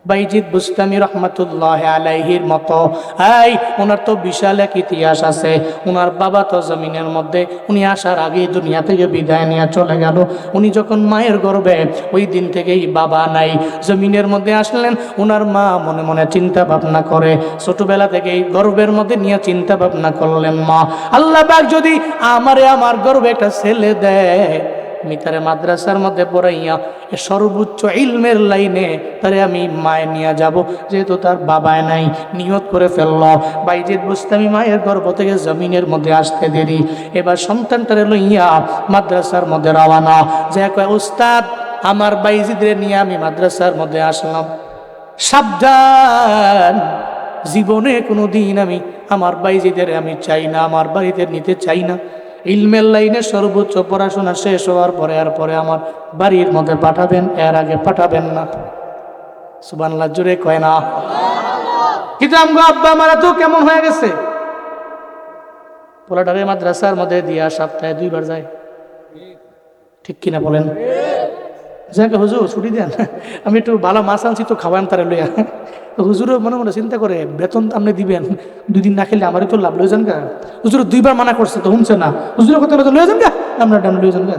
বাইজিদ বুস্তামি রহমাতুল্লাহ আলাইহির মতো ওনার তো বিশাল এক ইতিহাস আছে। ওনার বাবা তো জমিনের মধ্যে, উনি আসার আগেই দুনিয়া থেকে বিদায় নিয়ে চলে গেল। উনি যখন মায়ের গর্ভে, ওই দিন থেকেই বাবা নাই, জমিনের মধ্যে আসলেন। ওনার মা মনে মনে চিন্তা ভাবনা করে, ছোটবেলা থেকেই গর্ভের মধ্যে নিয়ে চিন্তা ভাবনা করলেন, মা আল্লাহ পাক যদি আমার গর্ভে একটা ছেলে দেয়, আমি তারে মাদ্রাসার মধ্যে পড়াইয়া সর্বোচ্চ ইলমের লাইনে তারে আমি মায়ে নিয়ে যাব, যেহেতু তার বাবায় নাই। নিয়ত করে ফেলল। বাইজিদ বুস্তামি মায়ের গর্ভ থেকে জমিনের মধ্যে আসতে দেরি, এবার সন্তানটারে লইয়া মাদ্রাসার মধ্যে রওয়ানা। যে কয়, উস্তাদ আমার বাইজিদরে নিয়ে আমি মাদ্রাসার মধ্যে আসলাম, সাবধান, জীবনে কোনো দিন আমি আমার বাইজিদের আমি চাই না, আমার বাড়িতে নিতে চাই না। ইলমের লাইনে সর্বোচ্চ পড়াশোনা শেষ হওয়ার পরে আমার বাড়ির মধ্যে পাঠাবেন, এর আগে পাঠাবেন না। সুবহানাল্লাহ জোরে কয় না। কিন্তু আমগো আব্বা আমারা তো কেমন হয়ে গেছে, পোলাটারে মাদ্রাসার মধ্যে দিয়া সপ্তাহে 2 বার যায়, ঠিক কিনা বলেন? যাকে হুজুর ছুটি দেন, আমি একটু ভালো মাছ আনছি তো খাওয়ান তারা লইয়া। তো হুজুরও মনে মনে চিন্তা করে, বেতন আপনি দিবেন, 2 দিন না খেলে আমারই তো লাভ, লয়ে যান গা। হুজুর 2 বার মানা করছে তো শুনছে না, হুজুরের কথা তো লয়ে যান গা, আমরা ডান লয়ে যান গা।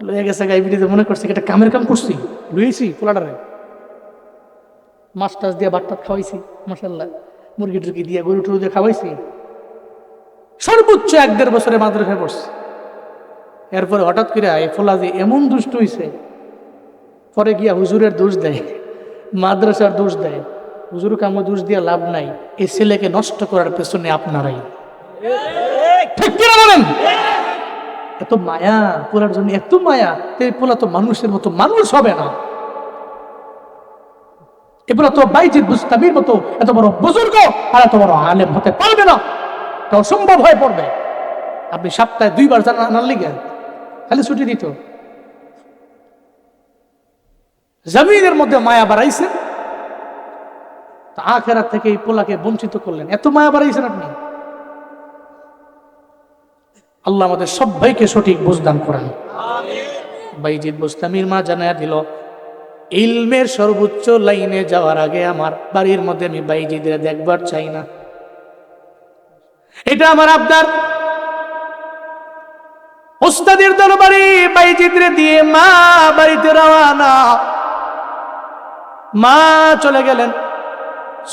লয়ে গেছে গাই বিড়িতে, মনে করছে এটা কামের কাম করছি, লইয়েছি পোলাটারে, মাছ টাছ দিয়ে ভাত টাত খাওয়াইছি, মাশাআল্লাহ, মুরগি টুরগি দিয়ে গরু টরু দিয়ে খাওয়াইছি। সর্বোচ্চ 1-1.5 বছরে মাদ্রাসায় পড়ছে। এরপরে হঠাৎ করে এই ফোলা যে এমন দুষ্ট হইছে, পরে গিয়া হুজুরের দোষ দেয়, মাদ্রাসার দোষ দেয়। হুজুরকে আমার দোষ দিয়ে লাভ নাই, এই ছেলেকে নষ্ট করার পেছনে আপনারাই, ঠিক কিনা বলেন? এত মায়া পোলার জন্য, এত মায়া, এই পোলা তো মানুষের মতো মানুষ হবে না। এ পোলা তো বাইজিদ বুস্তামির মতো এত বড় বুজুর্গ আর এত বড় আলেম হতে পারবে না, এটা অসম্ভব হয়ে পড়বে। আপনি সপ্তাহে 2 বার জানা আনার লিগে খালি ছুটি দিত। জমিনের মধ্যে মায়া বাড়াইছেন, তা আখিরাত থেকে এই পোলাকে বঞ্চিত করলেন। এত মায়া বাড়াইছেন আপনি। আল্লাহ আমাদের সবাইকে সঠিক বুঝদান করেন। বাইজিদ বুস্তামির মা জানায়া দিল, ইলমের সর্বোচ্চ লাইনে যাওয়ার আগে আমার বাড়ির মধ্যে আমি বাইজিদের দেখবার চাই না, এটা আমার আবদার। উস্তাদের দরবারে বাইজিদরে দিয়ে মা বাড়িতে রওয়ানা। মা চলে গেলেন।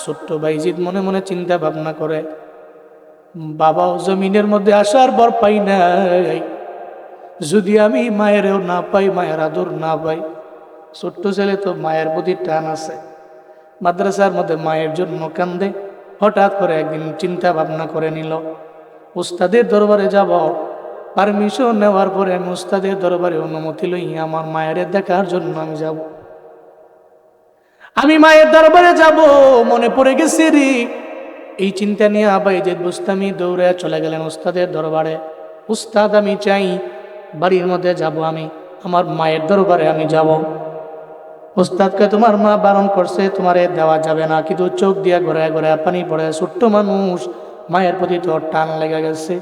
ছোট্ট বাইজিদ মনে মনে চিন্তা ভাবনা করে, বাবাও জমিনের মধ্যে আসার পর পাই নাই, যদি আমি মায়েরও না পাই, মায়ের আদর না পাই। ছোট্ট ছেলে তো মায়ের প্রতি টান আছে, মাদ্রাসার মধ্যে মায়ের জন্য কান্দে। হঠাৎ করে একদিন চিন্তা ভাবনা করে নিল, উস্তাদের দরবারে যাব। পারমিশন নেওয়ার পরে আমি উস্তাদের দরবারে অনুমতি লই, আমার মায়ের দেখার জন্য আমি যাব। আমি মায়ের দরবারে যাব, মনে পড়ে গেছে রে। এই চিন্তা নিয়ে বাইজিদ বুস্তামি দৌড়ে চলে গেলেন উস্তাদের দরবারে। উস্তাদ আমি চাই বাড়ির মধ্যে যাব, আমি আমার মায়ের দরবারে আমি যাব। উস্তাদকে তোমার মা বারণ করছে, তোমার দেওয়া যাবে না। কিন্তু চোখ দিয়ে ঘোরায় ঘোরায় পানি পড়ে। ছোট্ট মানুষ, মায়ের প্রতি তো টান লেগে গেছে,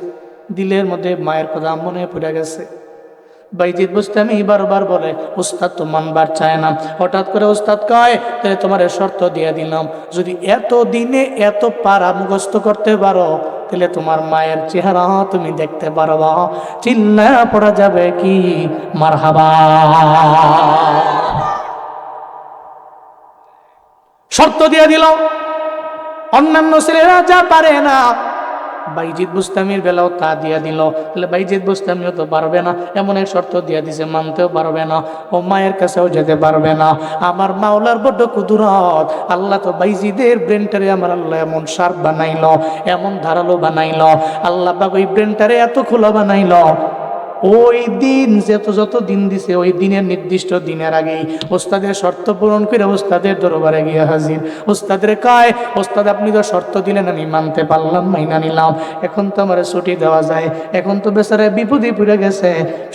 দিলের মধ্যে মায়ের কথা মনে পড়ে গেছে। বাইজিদ বুস্তামি বারবার বলে, উস্তাদ তো মানবার চায় না। হঠাৎ করে উস্তাদ কয়, তাহলে তোমার শর্ত দিয়ে দিলাম, যদি এত দিনে এত পারা মুখস্থ করতে পারো, তাহলে তোমার মায়ের চেহারা তুমি দেখতে পারবা। চিল্লা পড়া যাবে কি মারহাবা। শর্ত দিয়ে দিল। অন্যান্য ছেলেরা যা পারে না, বাইজিদ বুস্তামির বেলাও তা দিয়া দিল। তাহলে বাইজিদ বুস্তামিও তো পারবে না, এমন এক শর্ত দিয়া দিছে, মানতেও পারবে না, ও মায়ের কাছেও যেতে পারবে না। আমার মাওলার বড্ড কুদরত। আল্লাহ তো বাইজিদের ব্রেনটারে আমার আল্লাহ এমন শার্প বানাইল, এমন ধারালো বানাইল। আল্লাহ পাক ওই ব্রেনটারে এত খোলা বানাইল, ওই দিন যত দিন দিছে, ওই দিনের নির্দিষ্ট দিনের আগেই ওস্তাদের শর্ত পূরণ করে ওস্তাদের দরবারে গিয়ে হাজির। ওস্তাদের কয়, ওস্তাদ আপনি তো শর্ত দিলেন, আমি মানতে পারলাম, মাইনা নিলাম, এখন তো আমার ছুটি দেওয়া যায়। এখন তো বেচারা বিপদে পড়ে গেছে,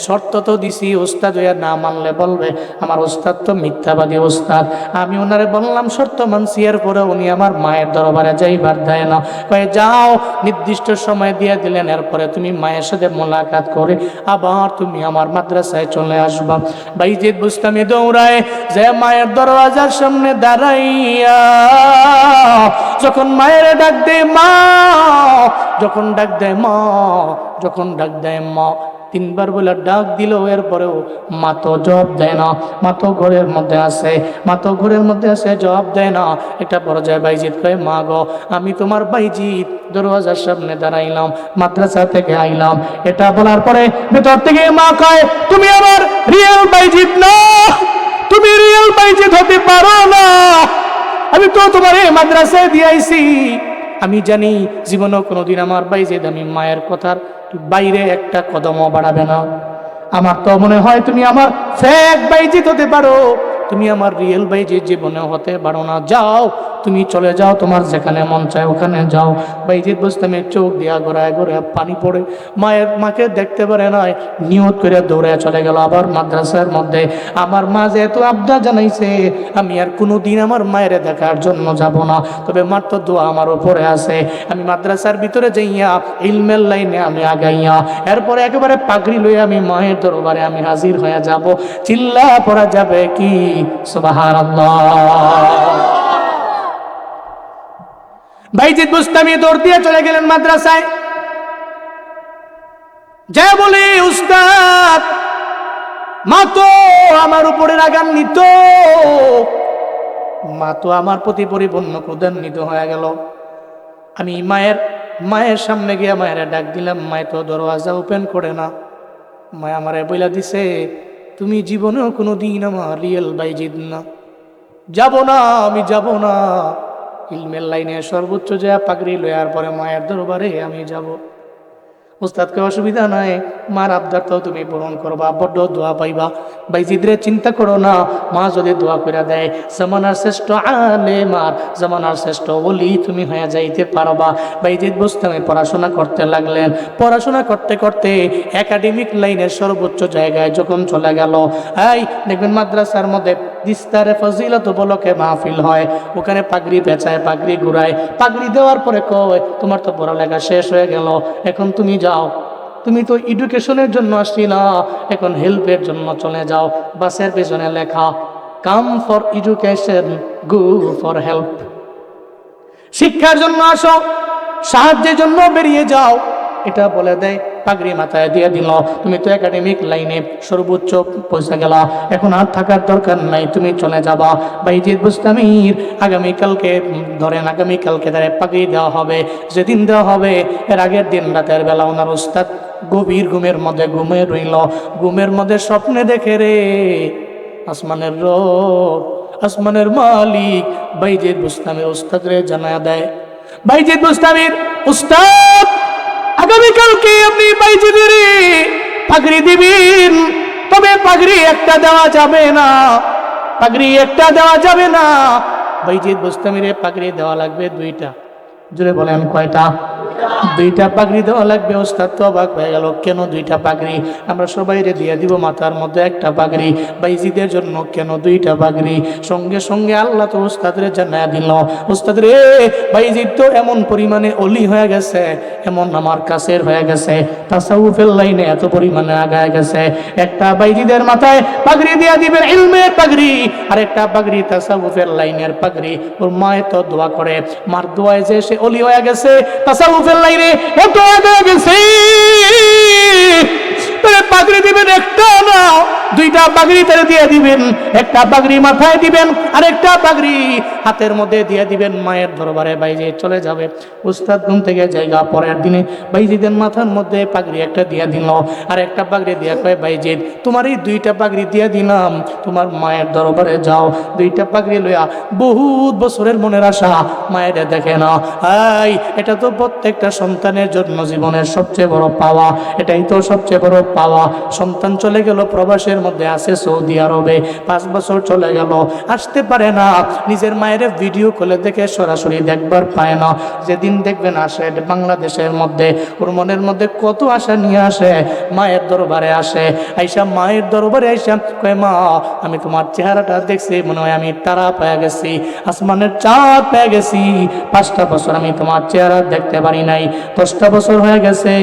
শর্ত তো দিছি, ওস্তাদ হইয়া না মানলে বলবে আমার ওস্তাদ তো মিথ্যাবাদী ওস্তাদ। আমি ওনারে বললাম শর্ত মানছি, এরপরে উনি আমার মায়ের দরবারে যাইবার দেয় না। কয়ে যাও, নির্দিষ্ট সময় দিয়ে দিলেন, এরপরে তুমি মায়ের সাথে মোলাকাত করে আবার তুমি আমার মাদ্রাসায় চলে আসবা। বাইজিদ বুস্তামি দৌড়ায় যে মায়ের দরওয়াজার সামনে দাঁড়াইয়া যখন মায়ের ডাক দেয় মা, যখন ডাক দেয় মা, যখন ডাক দেয় মা, তিনবার বলে ডাক দিল, এরপরেও মা তো জবাব দেয় না। মা তো ঘরের মধ্যে আছে, মা তো ঘরের মধ্যে আছে, জবাব দেয় না। একটা পর্যায়ে বাইজিদ কয় মা গো, আমি তোমার বাইজিদ দরওয়াজার সামনে দাঁড়াইলাম, মাদ্রাসা থেকে আইলাম। এটা বলার পরে ভেতর থেকে মা কয় তুমি আমার রিয়েল বাইজিদ না, তুমি রিয়েল বাইজিদ হতে পারো না। আমি তো তোমার এই মাদ্রাসায় দিয়ে আইছি, আমি জানি জীবনেও কোনোদিন আমার বাইজিদ আমি মায়ের কথার বাইরে একটা কদমও বাড়াবে না। আমার তো মনে হয় তুমি আমার ফেক বাইজিদ হতে পারো, তুমি আমার রিয়েল বাইজিদ জীবনে হতে পারো না। যাও, তুমি চলে যাও, তোমার যেখানে মন চায় ওখানে যাও। বাইজিদ বুস্তামের চোখ দিয়া গড়ায় গড়ায় পানি পড়ে, মাকে দেখতে পারে নাই, নিয়ত করে দৌড়ে চলে গেল আবার মাদ্রাসার মধ্যে। আমার মা যেহেতু আবদার জানাইছে, আমি আর কোনোদিন আমার মায়ের দেখার জন্য যাব না, তবে মার তো দোয়া আমার উপরে আছে। আমি মাদ্রাসার ভিতরে যাইয়া ইলমের লাইনে আমি আগাইয়া এরপরে একেবারে পাগড়ি লইয়া আমি মায়ের দরবারে আমি হাজির হয়ে যাব। চিল্লা পড়া যাবে কি সুবহানাল্লাহ। বাইজিদ বুস্তামি দৌড় দিয়ে চলে গেলেন মাদ্রাসায়। যা বলে উস্তাদ, মা তো আমার উপরে রাগান্বিত, মা তো আমার প্রতি পরিপূর্ণ ক্রোধান্বিত হয়ে গেল। আমি মায়ের সামনে গিয়ে মায়ের ডাক দিলাম, মায়ের তো দরওয়াজা ওপেন করে না। মা আমারে বইলা দিছে তুমি জীবনেও কোনো দিন আমার রিয়েল বাইজিদ না, যাব না, আমি যাব না। ইলমের লাইনে সর্বোচ্চ যা পাগড়ি লয়ার পরে মায়ের দরবারে আমি যাব। উস্তাদকে অসুবিধা নাই, মার আবদার তো তুমি পূরণ করবা, বড্ড দোয়া পাইবা। বাইজিদরে চিন্তা করো না, মা যদি দোয়া করে দেয় জামানার শ্রেষ্ঠ আলেম আর জামানার শ্রেষ্ঠ ওলি তুমি হয়ে যাইতে পারবা। বাইজিদ বুস্তামি পড়াশোনা করতে লাগলেন। পড়াশোনা করতে করতে একাডেমিক লাইনের সর্বোচ্চ জায়গায় যখন চলে গেল, এই দেখবেন মাদ্রাসার মধ্যে দিস্তারে ফজিলত বলকে মাহফিল হয়, ওখানে পাগড়ি পেঁচায়, পাগড়ি ঘুরায়, পাগড়ি দেওয়ার পরে কয় তোমার তো পড়ালেখা শেষ হয়ে গেল, এখন তুমি যাও, তুমি তো এডুকেশনের জন্য আসছিলা, এখন হেল্পের জন্য চলে যাও। বাসের পেছনে লেখা come for education, go for help. শিক্ষার জন্য আসো, সাহায্যের জন্য বেরিয়ে যাও, এটা বলে দেয়। পাগড়ি মাথায় দিয়ে দিল, তুমি তো একাডেমিক লাইনে সর্বোচ্চ পৌঁছে গেলা, এখন আর থাকার দরকার নাই, তুমি চলে যাবা। বাইজিদ বুস্তামির আগামীকালকে ধরেন, আগামীকালকে ধরে পাগড়ি দেওয়া হবে। যেদিন দেওয়া হবে এর আগের দিন রাতের বেলা ওনার উস্তাদ গভীর ঘুমের মধ্যে ঘুমিয়ে রইল। ঘুমের মধ্যে স্বপ্নে দেখে রে আসমানের রব, আসমানের মালিক বাইজিদ বুস্তামির উস্তাদ রে জানায়া দেয়, বাইজিদ বুস্তামির উস্তাদ আগামীকালকে আপনি বাইজিদের পাগড়ি দিবেন, তবে পাগড়ি একটা দেওয়া যাবে না, পাগড়ি একটা দেওয়া যাবে না। বাইজিদ বুস্তামির পাগড়ি দেওয়া লাগবে দুইটা। জোরে বলেন কয়টা? দুইটা পাগড়ি দেওয়া লাগবে। ওস্তাদ তো অবাক হয়ে গেল, কেন দুইটা পাগড়ি? আমরা সবাই রে দিয়ে দিব মাথার মধ্যে একটা পাগড়ি, বাইজিদের জন্য কেন দুইটা পাগড়ি? সঙ্গে সঙ্গে আল্লাহ তো ওস্তাদরে জানায়া দিল, ওস্তাদ রে বাইজিদ তো এমন পরিমাণে অলি হয়ে গেছে, এমন আমার কাছের হয়ে গেছে, তাসাউফের লাইনে এত পরিমাণে আগায় গেছে, একটা বাইজিদের মাথায় পাগড়ি দিয়া দিবেন ইলমের পাগড়ি, আর একটা পাগড়ি তাসাউফের লাইনের পাগড়ি। ওর মায়ে তো দোয়া করে, মার দোয়ায় যে সে অলি হয়ে গেছে, তাসাউফের লাইনে এত আগায় গেছে। পাগড়ি দিবেন একটা না, দুইটা পাগড়ি তারে দিয়ে দিবেন, একটা পাগড়ি মাথায় দিবেন আর একটা পাগড়ি হাতের মধ্যে দিয়ে দিবেন। মায়ের দরবারে বাইজিদ চলে যাবে। উস্তাদ ঘুম থেকে জায়গা, পরের দিনে বাইজিদের মাথার মধ্যে পাগড়ি একটা দিয়ে দিল, আর একটা পাগড়ি দিয়ে কয় বাইজিদ তোমার এই দুইটা পাগড়ি দিয়ে দিলাম, তোমার মায়ের দরবারে যাও, দুইটা পাগড়ি লইয়া বহুত বছরের মনের আশা মায়ের দেখে না। এই এটা তো প্রত্যেকটা সন্তানের জন্য জীবনের সবচেয়ে বড় পাওয়া, এটাই তো সবচেয়ে বড় পাওয়া। সন্তান চলে গেল প্রবাসের প্রবাসের মধ্যে আছে সৌদি আরবে, 5 বছর চলে গেল, আসতে পারে না, নিজের মায়ের ভিডিও কলে দেখে সরাসরি দেখবার পায় না। যেদিন দেখবেন আসে বাংলাদেশের মধ্যে, ওর মনের মধ্যে কত আশা নিয়ে আসে, মায়ের দরবারে আসে, আইসা মায়ের দরবারে আইসা কয় মা আমি তোমার চেহারাটা দেখছি, মনে হয় আমি তারা পেয়ে গেছি, আসমানের চাঁদ পেয়ে গেছি, 5টা বছর আমি তোমার চেহারা দেখতে পারি নাই, 10টা বছর হয়ে গেছে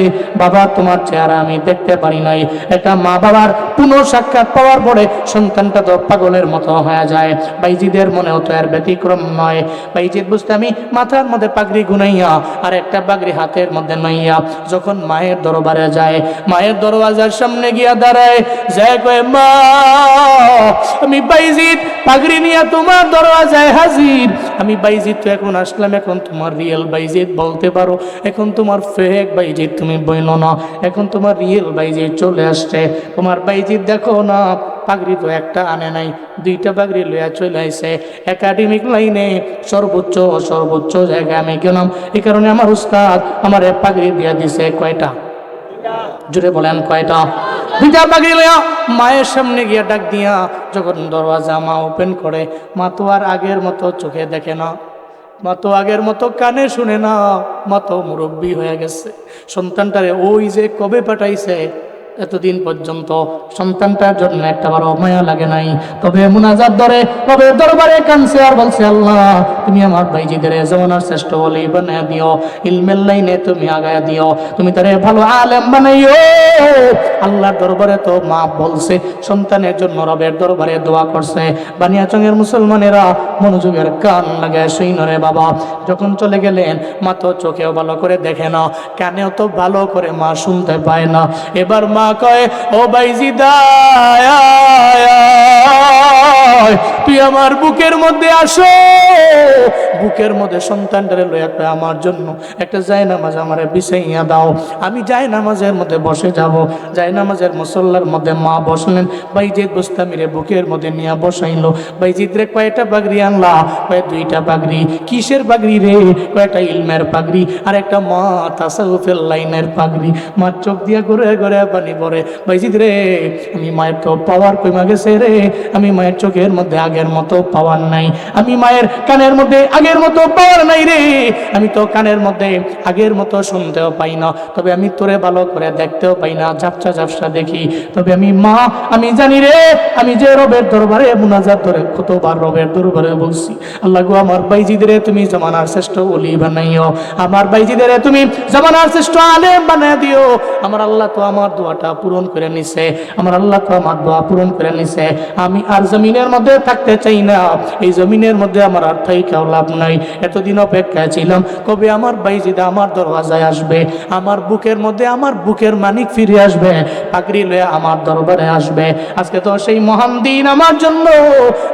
বাবা তোমার চেহারা আমি দেখতে পারি নাই। একটা মা বাবার পুনঃ সাক্ষাৎ পাওয়ার পরে সন্তানটা তো পাগলের মতো হয়ে যায়। বাইজিদের মনেও তো এর ব্যতিক্রম নয়। বাইজিদ বুঝতে আমি মাথার মধ্যে পাগড়ি গুনাইয়া আর একটা পাগড়ি হাতের মধ্যে নইয়া যখন মায়ের দরবারে যায়, মায়ের দরওয়াজার সামনে গিয়া দাঁড়ায়, যায় কয় মা আমি বাইজিদ পাগড়ি নিয়ে তোমার দরওয়াজায় হাজির। আমি বাইজিদ তো এখন আসলাম, এখন তোমার রিয়েল বাইজিদ বলতে পারো, এখন তোমার ফেক বাইজিদ তুমি বইল না, এখন তোমার রিয়েল বাইজিদ চলে আসছে। তোমার বাইজিদ দেখো না পাগড়ি তো একটা আনে নাই, 2টা পাগড়ি লইয়া চলে আইছে। একাডেমিক লাইনে সর্বোচ্চ সর্বোচ্চ জায়গায় আমি গেলাম, এই কারণে আমার উস্তাদ আমার পাগড়ি দিয়া দিছে কয়টা, জুড়ে বলেন কয়টা? 2টা পাগড়ি লইয়া মায়ের সামনে গিয়া ডাক দিয়া যখন দরওয়াজা মা ওপেন করে, মা তো আর আগের মতো চোখে দেখে না, মা তো আগের মতো কানে শুনে না, মা তো মুরব্বী হয়ে গেছে। সন্তানটারে ওই যে কবে পাঠাইছে এতদিন পর্যন্ত সন্তানটার জন্য একটাবারও মায়া লাগে নাই। তবে মুনাজাত ধরে তবে দরবারে কানছে আর বলছে আল্লাহ তুমি আমার ভাইজিদের জমানার শ্রেষ্ঠ ওলি বানায় দিও, ইলমের লাইনে তুমি আগায় দিও, তুমি তারে ভালো আলেম বানাইও। আল্লাহর দরবারে তো মা বলছে, সন্তানের জন্য রবের দরবারে দোয়া করছে। বানিয়াচংয়ের মুসলমানেরা মনোযোগের কান লাগায় শুইনরে বাবা। যখন চলে গেলেন মা তো চোখেও ভালো করে দেখে না, কানেও তো ভালো করে মা শুনতে পায় না। এবার মা কয় ও বাইজিদা তুই আমার বুকের মধ্যে আসো, বুকের মধ্যে সন্তানটারে লইয়া কয় আমার জন্য একটা জায়নামাজ আমারে বিছাইয়া দাও, আমি জায়নামাজের মধ্যে বসে যাব। জায়নামাজের মুসল্লার মধ্যে মা বসলেন, বাইজিদ বুস্তামিরে বুকের মধ্যে নিয়ে বসাইলো। বাইজিদ রে কয়টা পাগড়ি আনলা? কয় 2টা পাগড়ি। কিসের পাগড়ি রে? কয়টা ইলমের পাগড়ি আর একটা মা তাসাউফের লাইনের পাগড়ি। মা চোখ দিয়া ঘুরে ঘুরে পানি পড়ে, বাইজিদ রে আমি মায়ের তো পাওয়ার কইমা গেছে রে, আমি মায়ের চোখের মধ্যে আগের মতো পাওয়ার নাই, আমি মায়ের কানের মধ্যে আগের মতো পাওয়ার নাই রে, আমি তো কানের মধ্যে আগের মতো শুনতেও পাই না, তবে আমি তোরে ভালো করে দেখতেও পাই না, ঝাপসা ঝাপসা দেখি। তবে আমি মা আমি জানি রে, আমি যে রবের দরবারে মুনাজাত ধরে কতবার রবের দরবারে বলছি আল্লাহ গো আমার বাইজিদের তুমি জামানার শ্রেষ্ঠ ওলি বানাইও, আমার বাইজিদের তুমি জামানার শ্রেষ্ঠ আলেম বানায় দিও। আমার আল্লাহ তো আমার দোয়াটা পূরণ করে নিছে, আমার আল্লাহ তো আমার দোয়া পূরণ করে নিছে। আমি আর জমিনের মধ্যে থাকতে চাই না, এই জমিনের মধ্যে আমার আর থাইকাও লাভ নাই। এতদিন অপেক্ষায় ছিলাম কবে আমার বাইজিদা আমার দরওয়াজায় আসবে, আমার বুকের মধ্যে আমার বুকের মানিক ফিরে আসবে, পাগড়ি লয়ে আমার দরবারে আসবে। আজকে তো সেই মহান দিন আমার জন্য।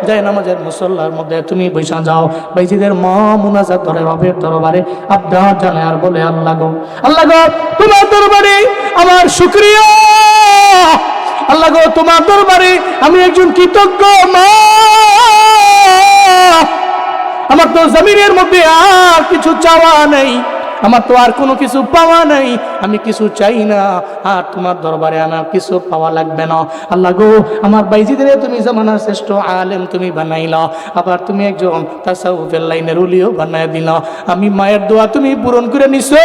জায়নামাজের মুসল্লার মধ্যে তুমি বসা যাও, বাইজিদের মা মুনাজাত ধরে রবের দরবারে আবদার জানে আর বলে আল্লাহ গো তোমার দরবারে আমার শুকরিয়া, আল্লাহ গো তোমার দরবারে আমি একজন কৃতজ্ঞ মা, আমার তো জমিনের মধ্যে আর কিছু চাওয়া নেই, আমার তো আর কোনো কিছু পাওয়া নাই, আমি কিছু চাই না, আর তোমার দরবারে আমার কিছু পাওয়া লাগবে না। আল্লাহ গো আমার বাইজিদের তুমি জামানার শ্রেষ্ঠ আলেম তুমি বানাইলা, আবার তুমি একজন তাসাউফের লাইনের ওলিও বানায় দিলা। আমি মায়ের দোয়া তুমি পূরণ করে নিছো,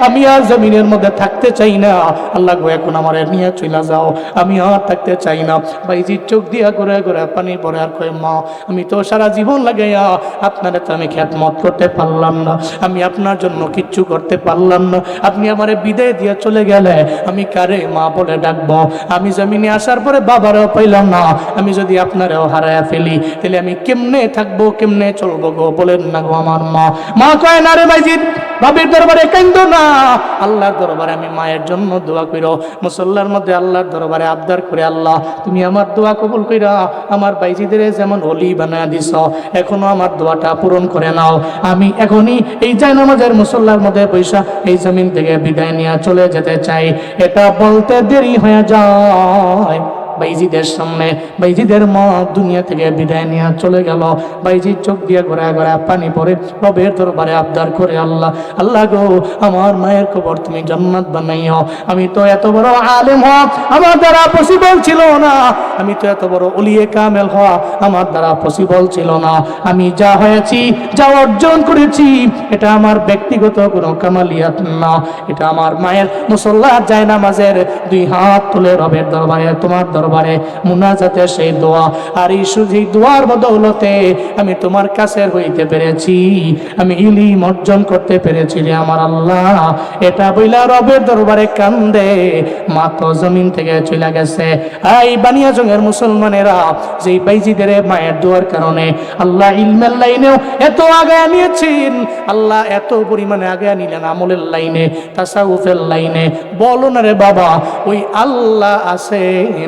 আমি আর জমিনের মধ্যে থাকতে চাই না। আল্লাহ গো এখন আমার নিয়ে চলে যাও, আমি আর থাকতে চাই না। বাইজির চোখ দিয়া ঘুরে ঘুরে পানি পড়ে আর কয় মা আমি তো সারা জীবন লাগাইয়া আপনারা তো আমি খেদমত করতে পারলাম না, আমি আপনার জন্য কিচ্ছু করতে পারলাম না, আপনি আমারে বিদায় দিয়ে চলে গেলে আমি কারে মা বলে ডাকবো? আমি জমিনে আসার পরে বাবারও পাইলাম না, আমি যদি আপনারেও হারায়া ফেলি তাহলে আমি কেমনে থাকবো, কেমনে চলবো গো? বলেন না গো আমার মা। মা কয় না রে বাইজিদ বাবির দরবারে কান্দো না, আল্লাহর দরবারে আমি মায়ের জন্য দোয়া কইরো, মুসল্লার মধ্যে আল্লাহর দরবারে আবদার করে আল্লাহ তুমি আমার দোয়া কবুল কইরা আমার বাইজিদের যেমন ওলি বানায় দিছ, এখনো আমার দোয়াটা পূরণ করে নাও। আমি এখনই এই জায়নামাজের মুসল্লার মধ্যে পয়সা এই জমিন থেকে বিদায় নিয়ে চলে যেতে চাই। এটা বলতে দেরি হয়ে যায়, বাইজিদের সামনে বাইজিদের মা দুনিয়া থেকে বিদায় নিয়ে চলে গেল। বাইজির চোখ দিয়ে ঘোরায় ঘোরায় পানি পড়ে রবের দরবারে আবদার করে, আল্লাহ আল্লাহ গো, আমার মায়ের কবর তুমি জান্নাত বানাইও। আমি তো এত বড় আলেম হওয়া আমার দ্বারা পসিবল ছিল না, আমি তো এত বড় ওলিয়ে কামেল হওয়া আমার দ্বারা পসিবল ছিল না। আমি যা হয়েছি, যা অর্জন করেছি, এটা আমার ব্যক্তিগত কোনো কামালিয়াত না, এটা আমার মায়ের মুসল্লার যায় নামাজের 2 হাত তুলে রবের দরবারে, তোমার দরবারে মুনাজাতের সেই দোয়া। আর এই শুধু দোয়ার বদৌলতে আমি তোমার কাছের হইতে পেরেছি, আমি ইলম অর্জন করতে পেরেছি রে আমার আল্লাহ। এটা বইলা রবের দরবারে কান্দে, মা তো জমিন থেকে চলে গেছে। এই বানিয়াচঙের মুসলমানেরা, যেই বাইজিদের মায়ের দোয়ার কারণে আল্লাহ ইলমের লাইনেও এত আগায় নিয়েছেন, আল্লাহ এত পরিমাণে আগায় নিলেন আমলের লাইনে, তাসাউফের লাইনে। বলো না রে বাবা, ওই আল্লাহ আছে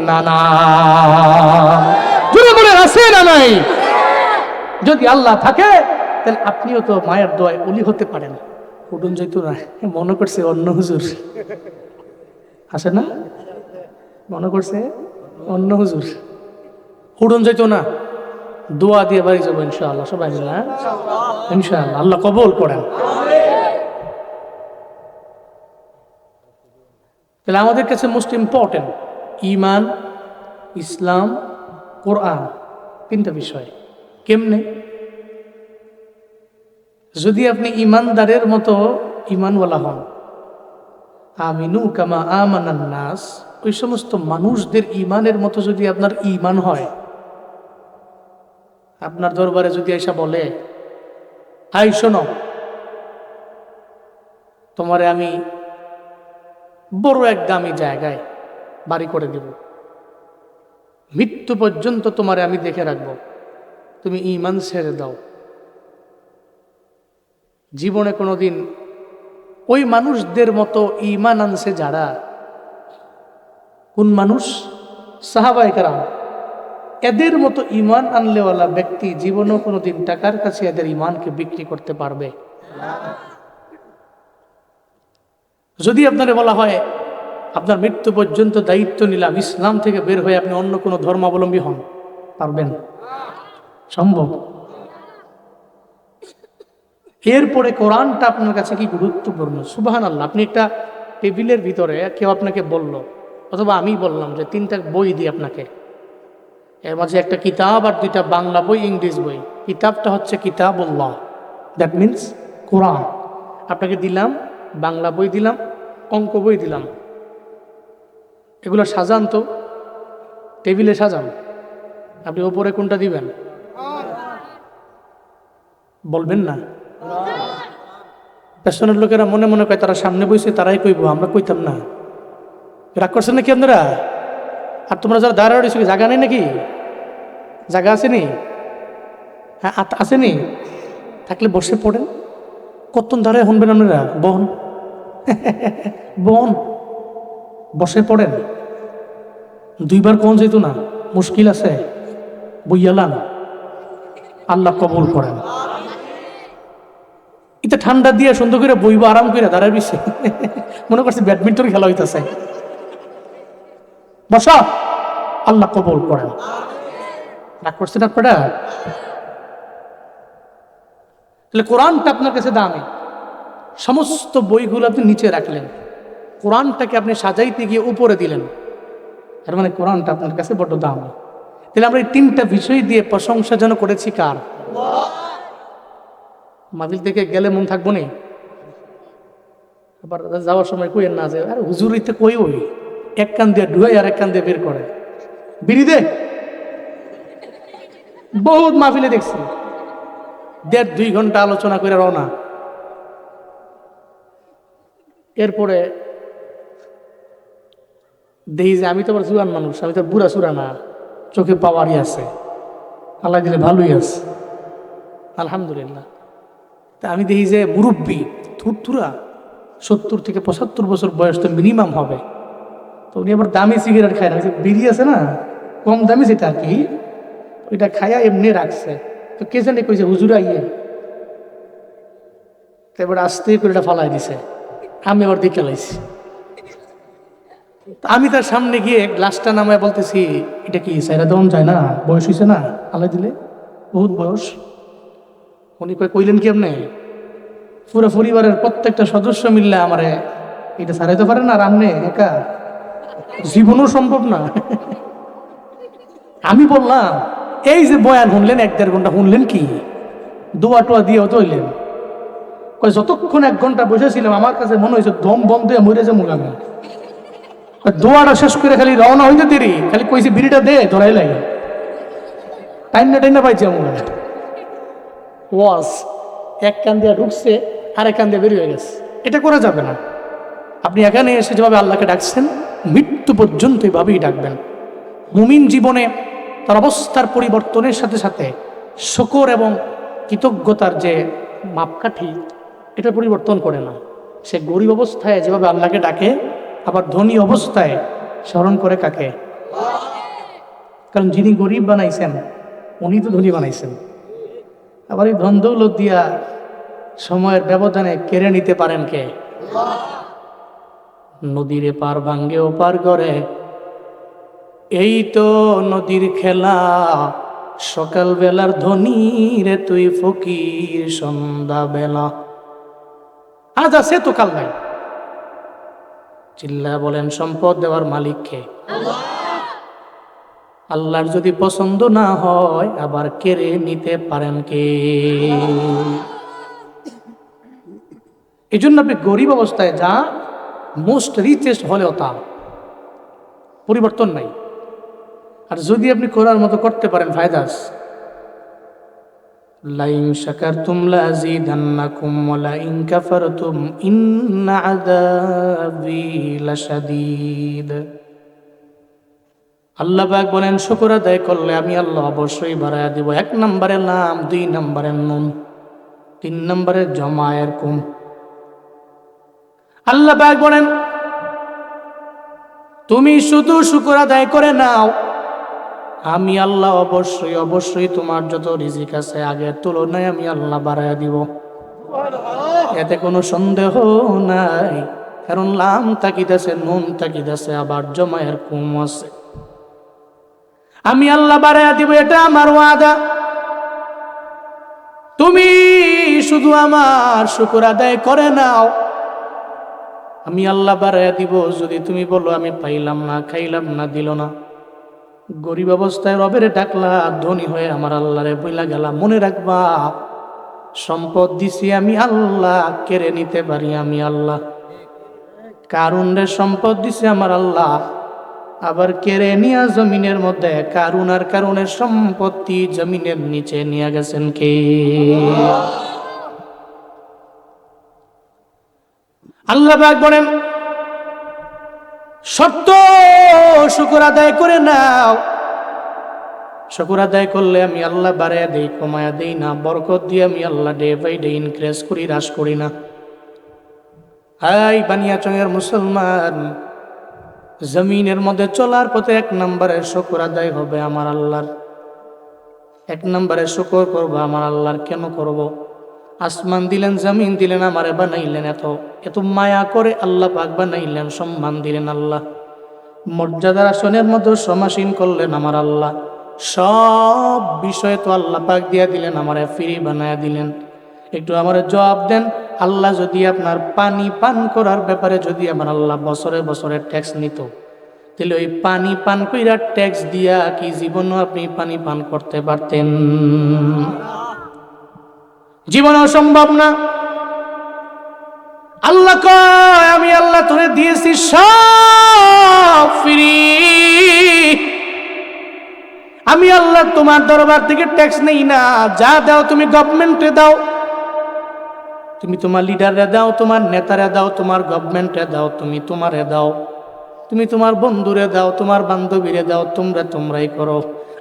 না না? জোরে বলেন, আছে না নাই? যদি আল্লাহ থাকে তাহলে আপনিও তো মায়ের দোয়ায় ওলি হতে পারেন। উঠুন যেত না, মনে করছে অন্য হুজুর আসে না, মনে করছে অন্য হুজুর। উঠুন যেত না, দোয়া দিয়ে বাড়ি যাবো ইনশাআল্লাহ, সবাই মিলে ইনশাআল্লাহ। আল্লাহ কবুল করেন। তাহলে আমাদের কাছে মোস্ট ইম্পর্টেন্ট ঈমান, ইসলাম, কোরআন, 3টা বিষয়। কেমনে? যদি আপনি ইমানদারের মতো ইমানওয়ালা হন, আমিনু কামা আমানান নাস, ওই সমস্ত মানুষদের ইমানের মতো যদি আপনার ইমান হয়, আপনার দরবারে যদি এসে বলে, আই শোনো, তোমারে আমি বড় এক দামি জায়গায় বাড়ি করে দেব, মৃত্যু পর্যন্ত তোমারে আমি দেখে রাখবো, তুমি ইমান ছেড়ে দাও। জীবনে কোনোদিন ওই মানুষদের মতো ইমান আনছে যারা, কোন মানুষ? সাহাবায়ে কেরাম। এদের মতো ইমান আনলেওয়ালা ব্যক্তি জীবনেও কোনোদিন টাকার কাছে এদের ইমানকে বিক্রি করতে পারবে? যদি আপনারে বলা হয় আপনার মৃত্যু পর্যন্ত দায়িত্ব নিলাম, ইসলাম থেকে বের হয়ে আপনি অন্য কোনো ধর্মাবলম্বী হন, পারবেন? সম্ভব? এরপরে কোরআনটা আপনার কাছে কি গুরুত্বপূর্ণ! সুবহানাল্লাহ। আপনি একটা টেবিলের ভিতরে কেউ আপনাকে বলল, অথবা আমি বললাম যে 3টা বই দিই আপনাকে, এর মাঝে একটা কিতাব আর 2টা বাংলা বই, ইংরেজি বই। কিতাবটা হচ্ছে কিতাবুল্লাহ, দ্যাট মিনস কোরআন। আপনাকে দিলাম, বাংলা বই দিলাম, অঙ্ক বই দিলাম। এগুলো সাজান তো, টেবিলে সাজান। আপনি ওপরে কোনটা দিবেন? বলবেন না? পেছনের লোকেরা মনে মনে কয় তারা সামনে বইছে, তারাই কইব, আমরা কইতাম না। রাগ করছেন নাকি আপনারা? আর তোমরা যারা দাঁড়া রয়েছে, জায়গা নেই নাকি? জায়গা আসেনি? হ্যাঁ আসেনি? থাকলে বসে পড়েন। কতক্ষণ দাঁড়ায় শুনবেন আপনারা? বন বন, বসে পড়েন। 2বার কোন যেত না, মুশকিল আছে, বইয়ালান। আল্লাহ কবুল করেন। এটা ঠান্ডা দিয়ে সুন্দর করে বইব, আরাম করে দাঁড়ায় রয়েছে, মনে করছে ব্যাডমিন্টন খেলা হইতেছে। বসা, আল্লাহ কবুল করেন। রাগ করছেন আপনারা? তাহলে কোরআনটা আপনার কাছে দামি। সমস্ত বইগুলো আপনি নিচে রাখলেন, কোরআনটাকে আপনি সাজাইতে গিয়ে উপরে দিলেন, তার মানে কোরআনটা আপনার কাছে বড় দামি। তাহলে আমরা এই 3টা বিষয় দিয়ে প্রশংসা যেন করেছি কার? মাহফিল থেকে গেলে মন থাকবো না, আবার যাওয়ার সময় কইেন না যে আরে হুজুর ইতে কই, ওই এক কান দিয়ে ঢুয়াই আর এক কান দিয়ে বের করে বিড়ি দে। বহুত মাহফিলে দেখছি 1.5-2 ঘন্টা আলোচনা করে রওনা। এরপরে দেখি যে আমি তো আবার জুয়ান মানুষ, আমি তো বুড়া চূড়া না, চোখে পাওয়ারই আছে, আল্লাহ দিলে ভালোই আছে আলহামদুলিল্লাহ। তা আমি দেখি যে মুরব্বী থুরথুরা 70 থেকে 75 বছর বয়স তো মিনিমাম হবে, তো উনি আবার দামি সিগারেট খায় না, বিড়ি আছে না কম দামি, সেটা আর কি, ওইটা খায়া এমনি রাখছে। তো কে জানে কইছে হুজুর আইয়ে, তো এবার আস্তে করে এটা ফালাই দিছে। আমি আবার দেখে লাইছি, আমি তার সামনে গিয়ে গ্লাসটা নামায় বলতেছি, এটা কি সাইরা দেওয়া যায় না? বয়স হয়েছে না? আলাই দিলে বহুত বয়স। উনি কইলেন কি আপনি? পুরো পরিবারের প্রত্যেকটা সদস্য মিললে আমারে এটা সারাইতে পারে না, রান্নে একা জীবনও সম্ভব না। আমি বললাম, এই যে বয়ান শুনলেন 1-1.5 ঘন্টা, শুনলেন কি? দোয়া টোয়া দিয়েও তো হইলেন। যতক্ষণ 1 ঘন্টা বসেছিলাম আমার কাছে মনে হয়েছে দম বন্ধ হয়ে মরে যে মুগামে। দোয়াটা শেষ করে খালি রওনা হইতে দেরি, খালি কইছি বিড়িটা দে ধরাই লাগে, টাইনা টাইনা পাইছি আমরা। ওয়াজ এক কান দিয়ে ঢুকছে, আরেক কান দিয়ে বেরিয়ে হয়ে গেছে। এটা করা যাবে না। আপনি এখানে এসে যেভাবে আল্লাহকে ডাকছেন, মৃত্যু পর্যন্ত এভাবেই ডাকবেন। মুমিন জীবনে তার অবস্থার পরিবর্তনের সাথে সাথে শুকর এবং কৃতজ্ঞতার যে মাপকাঠি, এটা পরিবর্তন করে না। সে গরিব অবস্থায় যেভাবে আল্লাহকে ডাকে, আবার ধনী অবস্থায় স্মরণ করে কাকে? কারণ যিনি গরিব বানাইছেন উনি তো ধনী বানাইছেন। আবার এই ধন দৌলত দিয়া সময়ের ব্যবধানে কেড়ে নিতে পারেন কে? নদীরে পার ভাঙ্গে ও পার করে, এই তো নদীর খেলা। সকাল বেলার ধনী রে তুই ফকির সন্ধ্যা বেলা। আজ আছে তো কাল নাই। চিল্লা বলেন, সম্পদ দেওয়ার মালিক কে? আল্লাহর যদি পছন্দ না হয় আবার কেড়ে নিতে পারেন কে? এই জন্য আপনি গরিব অবস্থায় যা, মোস্ট রিচেস্ট হলেও তা, পরিবর্তন নাই। আর যদি আপনি করার মতো করতে পারেন ফায়দা আছে। লাইন শাকারতুম লাযীদান্নাকুম ওয়া লাইন কাফারতুম ইন্না আযাবি লাশাদীদ। আল্লাহ পাক বলেন, শুকর আদায় করলে আমি আল্লাহ অবশ্যই বাড়ায়া দিব। 1 নম্বরের নাম, 2 নম্বরের নুন, 3 নম্বরের জমায়ের কুম। আল্লাহ পাক বলেন, তুমি শুধু শুকর আদায় করে নাও, আমি আল্লাহ অবশ্যই অবশ্যই তোমার যত রিজিক আছে আগের তুলনায় আমি আল্লাহ বাড়ায়া দিব। এতে কোনো সন্দেহ নাই। কারণ লাম তাকিদ আছে, নুন তাকিদ আছে, আবার জমায়ের কুম আছে। আমি আল্লাহ বাড়ায়া দিব, এটা আমার ওয়াদা। তুমি শুধু আমার শুকর আদায় করে নাও, আমি আল্লাহ বাড়ায়া দিব। যদি তুমি বলো আমি পাইলাম না, খাইলাম না, দিল না, গরিব অবস্থায় রবের ডাকলা, ধনী হয়ে আমার আল্লাহরে বইলা গেলা, মনে রাখবা সম্পদ দিছি আমি আল্লাহ, কেড়ে নিতে পারি আমি আল্লাহ। কারুনের সম্পদ দিছে আমার আল্লাহ, আবার কেড়ে নিয়া জমিনের মধ্যে কারুন আর কারুনের সম্পত্তি জমিনের নিচে নিয়ে গেছেন কে? আল্লাহ পাক বলেন, সত্য শুকর আদায় করে নাও। শুকর আদায় করলে আমি আল্লাহ বাড়াইয়া দেই, কমায়া দেই না। বরকত দিয়ে আমি আল্লাহ ডে বাই ডে ইনক্রিজ করি, হ্রাস করি না। হাই বানিয়াচংয়ের মুসলমান, জমিনের মধ্যে চলার পথে 1 নম্বরের শুকর আদায় হবে আমার আল্লাহর। 1 নম্বরে শুকর করবো আমার আল্লাহর। কেন করব? আসমান দিলেন, জমিন দিলেন, আমারে বানাইলেন, এত এত মায়া করে আল্লাহ পাক বানাইলেন, সম্মান দিলেন আল্লাহ, মর্যাদার আসনের মধ্যে সমাসীন করলেন আমার আল্লাহ। সব বিষয় তো আল্লাহ পাক দিয়া দিলেন, আমারে ফ্রি বানায়া দিলেন। একটু আমার জবাব দেন, আল্লাহ যদি আপনার পানি পান করার ব্যাপারে যদি আমার আল্লাহ বছরে বছরে ট্যাক্স নিত, তাহলে ওই পানি পান কইরা ট্যাক্স দিয়া কি জীবনও আপনি পানি পান করতে পারতেন? জীবনও সম্ভব না। আল্লাহ কয়, আমি আল্লাহ তোরে দিয়েছি সব ফ্রি। আমি আল্লাহ তোমার দরবার থেকে ট্যাক্স নেই না। যা দাও তুমি গভর্নমেন্টে দাও, তুমি তোমার লিডারে দাও, তোমার নেতারে দাও, তোমার গভর্নমেন্টে দাও, তুমি তোমারে দাও, তুমি তোমার বন্ধুরে দাও, তোমার বান্ধবীরে দাও, তোমরাই করো।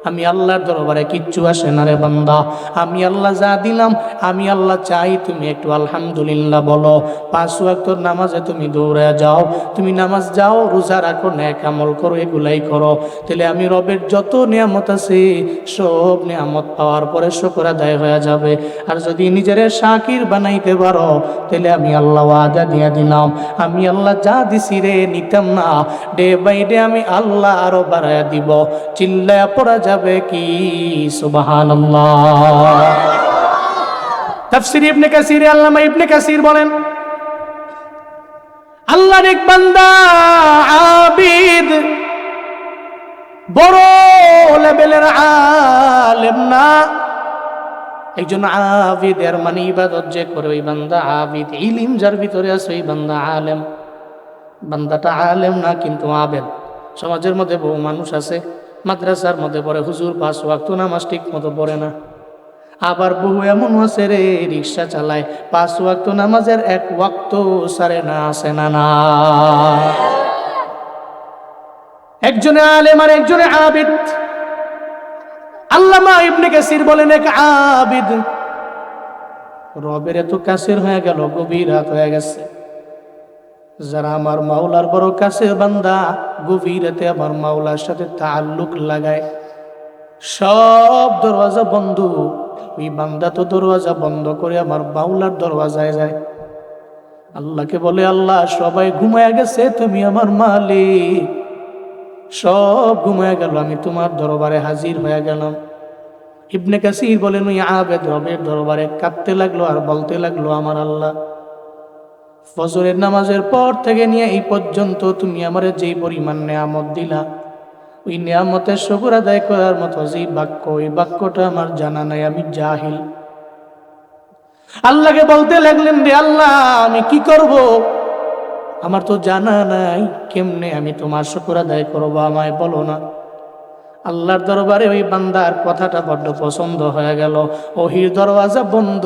আমি আল্লাহর দরবারে কিচ্ছু আসে না রে বান্দা। আমি আল্লাহ যা দিলাম, আমি আল্লাহ চাই তুমি একটু আলহামদুলিল্লাহ বলো। 5 ওয়াক্ত নামাজে তুমি দৌড়ে যাও, তুমি নামাজ যাও, রোজা রাখো, নেক আমল করো, এগুলাই করো। তাহলে আমি রবের যত নিয়ামত আছে সব নিয়ামত পাওয়ার পরে শুকর আদায় হয়ে যাবে। আর যদি নিজের শাকির বানাইতে পারো, তাহলে আমি আল্লাহ ওয়াদা দিয়ে দিলাম, আমি আল্লাহ যা দিছি রে নিতাম না, ডে বাই ডে আমি আল্লাহ আরো বাড়ায় দিব। চিল্লায়া পড়া যাবে কি সুবহানাল্লাহ। তাফসীর ইবনে কাসির, আল্লামা ইবনে কাসির বলেন, আল্লাহর এক বান্দা আবিদ, বড় লেভেলের আলেম না, একজন আবিদ। এর মানে ইবাদত যে করে ওই বান্দা আবিদ, ইলম যার ভিতরে আছে ওই বান্দা আলেম। বান্দাটা আলেম না কিন্তু আবেদ। সমাজের মধ্যে বহু মানুষ আছে মাদ্রাসার মধ্যে পড়ে, হুজুর 5 ওয়াক্ত নামাজ ঠিক মতো পড়ে না। আবার বহু এমন আছে রে রিক্সা চালায়, 5 ওয়াক্ত নামাজের 1 ওয়াক্ত সারে না, আসে না না। একজনে আলেম আর একজনে আবিদ। আল্লামা ইবনে কাসির বলেন, এক আবিদ রবের এত কাছের হয়ে গেল, গভীর রাত হয়ে গেছে। যারা আমার মাওলার বড় কাছে বান্দা, গভীর রাতে আমার মাওলার সাথে তাআল্লুক লাগায়, সব দরওয়াজা বন্ধ। ওই বান্দা তো দরওয়াজা বন্ধ করে আমার মাওলার দরওয়াজায় যায়। আল্লাহকে বলে, আল্লাহ সবাই ঘুমায়া গেছে, তুমি আমার মালিক, সব ঘুমায়া গেল, আমি তোমার দরবারে হাজির হয়ে গেলাম। ইবনে কাসির বলেন, ওই আবেদ রবের দরবারে কাঁদতে লাগলো আর বলতে লাগলো, আমার আল্লাহ, ফজরের নামাজের পর থেকে নিয়ে এই পর্যন্ত তুমি আমারে যেই পরিমাণ নেয়ামত দিলা, ওই নিয়ামতের শুকর আদায় করার মতো যে বাক্য, ওই বাক্যটা আমার জানা নাই, আমি জাহিল। আল্লাহকে বলতে লাগলেন, রে আল্লাহ আমি কি করব, আমার তো জানা নাই, কেমনে আমি তোমার শুকর আদায় করবো, আমায় বলো না। আল্লাহর দরবারে ওই বান্দার কথাটা বড্ড পছন্দ হয়ে গেল। ওহির দরওয়াজা বন্ধ,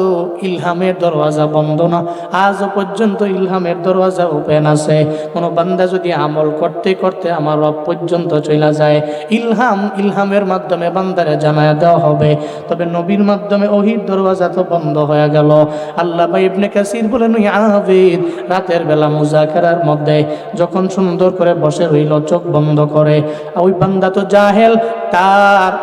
ইলহামের দরওয়াজা বন্ধ না। আজও পর্যন্ত ইলহামের দরওয়াজা ওপেন আছে। কোনো বান্দা যদি আমল করতে করতে আমার রব পর্যন্ত চলে যায়, ইলহামের মাধ্যমে বান্দারে জানায় দেওয়া হবে। তবে নবীর মাধ্যমে ওহির দরওয়াজা তো বন্ধ হয়ে গেল। আল্লামা ইবনে কাসির বলেন, ওই আবিদ রাতের বেলা মুজাকারার মধ্যে যখন সুন্দর করে বসে রইল, চোখ বন্ধ করে, ওই বান্দা তো জাহেল, তার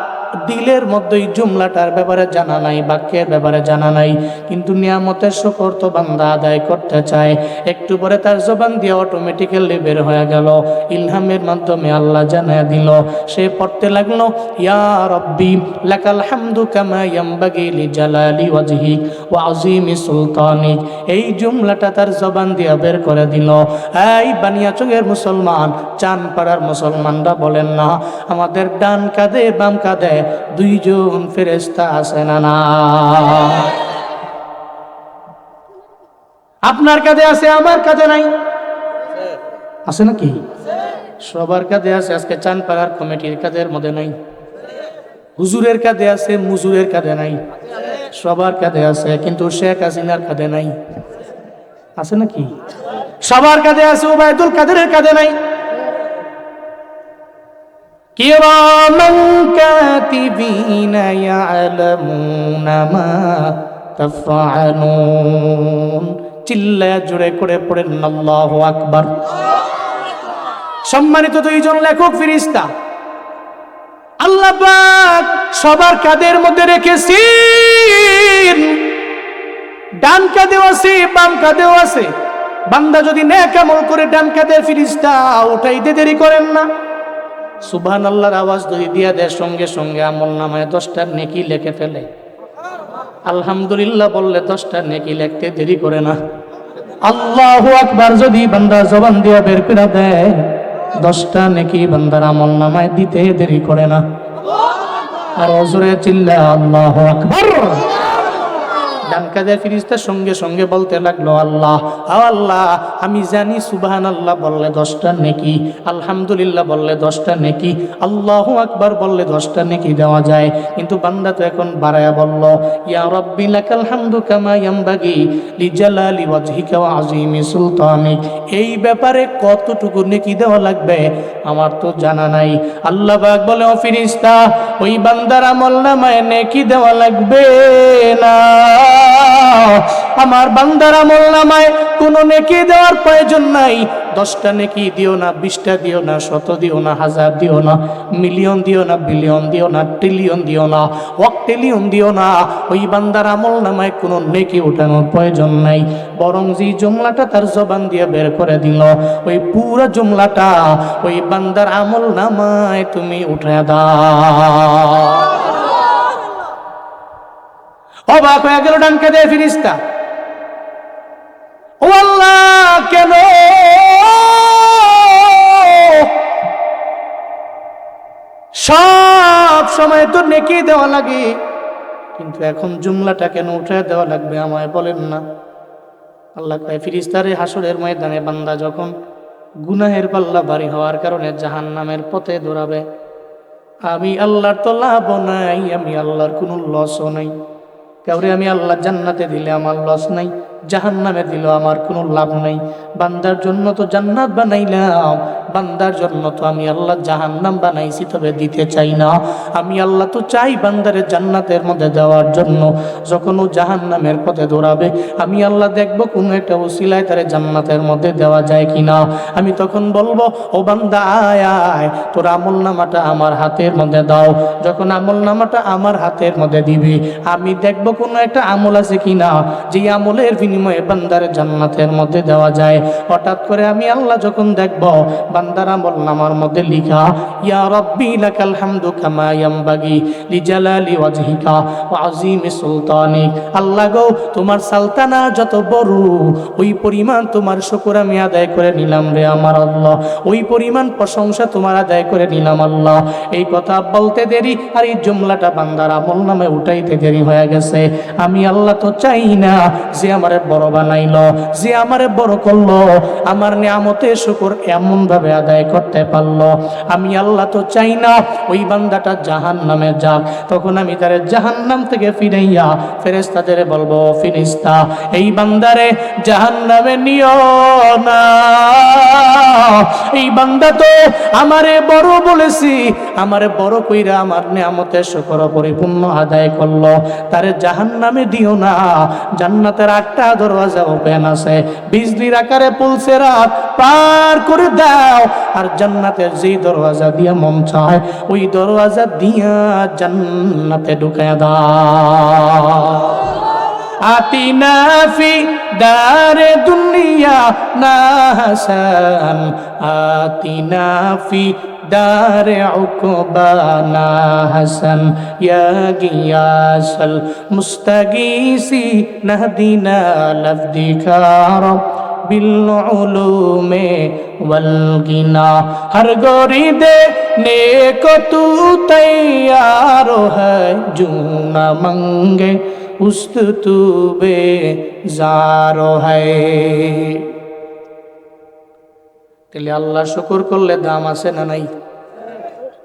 দিলের মধ্যে এই জুমলাটার ব্যাপারে জানা নাই, বাক্যের ব্যাপারে জানা নাই, কিন্তু নিয়ামতের শুকর তো বান্দা আদায় করতে চায়। একটু পরে তার জবান দিয়ে অটোমেটিক্যালি বের হয়ে গেল, ইলহামের মাধ্যমে আল্লাহ জানায় দিল। সে পড়তে লাগলো, ইয়া রব্বি লাকাল হামদু কামা ইয়ামবাগি লিজালালি ওয়াজহিক ওয়া আযীমি সুলতানিক। এই জুমলাটা তার জবান দিয়ে বের করে দিল। এই বানিয়াচঙের মুসলমান, চানপাড়ার মুসলমানরা বলেন না, আমাদের ডান কাঁধে বাম কাঁধে 2 জন ফেরেশতা আছে না না? আপনার কাঁধে আছে, আমার কাঁধে নাই, আছে নাকি? সবার কাঁধে আছে। আজকে চানপাড়ার কমিটির কাঁধের মধ্যে নাই, হুজুরের কাঁধে আছে, মুজুরের কাঁধে নাই, সবার কাঁধে আছে, কিন্তু শেখ হাসিনার কাঁধে নাই, আছে নাকি? সবার কাঁধে আছে, ওবায়দুল কাদেরের কাঁধে নাই। কিরামান কাতিবিনা ইয়ালামুনা মা তাফআলুন। চিল্লায়া জোরে করে পড়েন আল্লাহু আকবার। সম্মানিত 2 জন লেখক ফেরেশতা আল্লাহ পাক সবার কাঁধের মধ্যে রেখেছেন। ডান কাঁধেও আছে, বাম কাঁধেও আছে। বান্দা যদি নেক আমল করে ডান কাঁধের ফেরেশতা উঠাইতে দেরি করেন না, সুবহানাল্লাহর আওয়াজ যদি দিয়া দেয়, সঙ্গে সঙ্গে আমল নামায় 10টা নেকি লিখে ফেলে। আলহামদুলিল্লাহ বললে 10টা নেকি লিখতে দেরি করে না। আল্লাহু আকবার যদি বান্দা জবান দিয়া বের করে দেয়, 10টা নেকি বান্দার আমল নামায় দিতে দেরি করে না। আর জোরে চিল্লা আল্লাহু আকবার। ডান কাঁধের ফেরেশতা সঙ্গে সঙ্গে বলতে লাগলো, আল্লাহ আল্লাহ, আমি জানি সুবহানাল্লাহ বললে 10টা নেকি, আলহামদুলিল্লাহ বললে 10টা নেকি, আল্লাহু আকবার বললে 10টা নেকি দেওয়া যায়, কিন্তু বান্দা তো এখন বাড়ায়া বলল, ইয়া রাব্বি লাকাল হামদু কামা ইয়ামবাগি লিজালালি ওয়াজহিকা ওয়া আযীমি সুলতানিক। এই ব্যাপারে কতটুকু নেকি দেওয়া লাগবে আমার তো জানা নাই। আল্লাহ পাক বলে, ও ফেরেশতা, ওই বান্দার আমলনামায় নেকি দেওয়া লাগবে না। আমার বান্দার আমলনামায় কোনো নেকি দেওয়ার প্রয়োজন নাই। 10টা নেকি দিও না, 20টা দিও না, 100 দিও না, 1000 দিও না, মিলিয়ন দিও না, বিলিয়ন দিও না, ট্রিলিয়ন দিও না, ওয়াক্টিলিয়ন দিও না। ওই বান্দার আমলনামায় কোনো নেকি ওঠানোর প্রয়োজন নাই। বরং যে জুমলাটা তার জবান দিয়ে বের করে দিল, ওই পুরো জুমলাটা ওই বান্দার আমলনামায় তুমি উঠে দাও। অবাক হয়ে গেল ডান কাঁধের ফেরেশতা। ও আল্লাহ, কেন সব সময় তো নেকি দেওয়া লাগে, কিন্তু এখন জুমলাটা কেন উঠে দেওয়া লাগবে আমায় বলেন না? আল্লাহ কয়, ফেরেশতারে হাসরের ময়দানে বান্দা যখন গুনাহের পাল্লা ভারী হওয়ার কারণে জাহান্নামের পথে দৌড়াবে, আমি আল্লাহর তো লাভও নাই, আমি আল্লাহর কোনো লসও নাই। কাউরে আমি আল্লাহ জান্নাতে দিলে আমার লস নাই, জাহান্নামে দিলেও আমার কোনো লাভ নাই। বান্দার জন্য তো জান্নাত বানাইলাম, বান্দার জন্য তো আমি আল্লাহ জাহান্নাম বানাইছি, তবে দিতে চাই না। আমি আল্লাহ তো চাই বান্দারে জান্নাতের মধ্যে দেওয়ার জন্য। যখন ও জাহান্নামের পথে দৌড়াবে, আমি আল্লাহ দেখব কোনো একটা ওসিলায় তারে জান্নাতের মধ্যে দেওয়া যায় কিনা। আমি তখন বলবো, ও বান্দা আয় আয়, তোর আমলনামাটা আমার হাতের মধ্যে দাও। যখন আমলনামাটা আমার হাতের মধ্যে দিবি, আমি দেখব কোনো একটা আমল আছে কিনা, যে আমলের বিনিময়ে বান্দার জান্নাতের মধ্যে দেওয়া যায়। হঠাৎ করে আমি আল্লাহ যখন দেখব বান্দার আমলনামার মধ্যে লিখা, ইয়া রাব্বি লাকাল হামদু কামা ইয়ামবাগি লিজালালি ওয়াজহিকা ওয়া আযীমি সুলতানিক। আল্লাহ গো, তোমার সালতানা যত বড়, ওই পরিমাণ তোমার শুকর আমি আদায় করে নিলাম রে আমার আল্লাহ, ওই পরিমাণ প্রশংসা তোমার আদায় করে নিলাম আল্লাহ। এই কথা বলতে দেরি আর এই জুমলাটা বান্দার আমলনামায় উঠাইতে দেরি হয়ে গেছে। আমি আল্লাহ তো চাই না যে আমারে বড় বানাইলো, যে আমারে বড় করলো, আমার নিয়ামতে শুকর এমন ভাবে আদায় করতে পারলো। আমি আল্লাহ তো চাই না ওই বান্দাটা জাহান্নামে যাক। তখন আমি তারে জাহান্নাম থেকে ফিরাইয়া ফেরেশতাদের বলবো, ফেরেশতা, এই বান্দারে জাহান্নামে নিও না। এই বান্দা তো আমারে বড় বলেছি, আমারে বড় কইরা আমার নিয়ামতের শুকর পরিপূর্ণ আদায় করলো, তারে জাহান্নামে দিও না। জান্নাতের 8টা দরওয়াজা ওপেন আছে, বিজলির আকারে পুলসে রাত পার করে দাও। আর জান্নাতের যেই দরওয়াজা দিয়া মন চায়, ওই দরওয়াজা দিয়া জান্নাতে ঢুকায়া দাও। আতিনা ফি দারে দুনিয়া না হাসান, আতিনা ফি দারে উকবানা হাসান, ইয়া গিয়াসাল মুস্তাগীসি নাহদিনা লফদিকা বিল উলুমে ওয়াল গিনা। হর গোরি দে নেক তু তৈয়ার হ্যায়, জু না মঙ্গে উস্ত তু বেজার হ্যায়। তাহলে আল্লাহ শুকর করলে দাম আছে না নাই?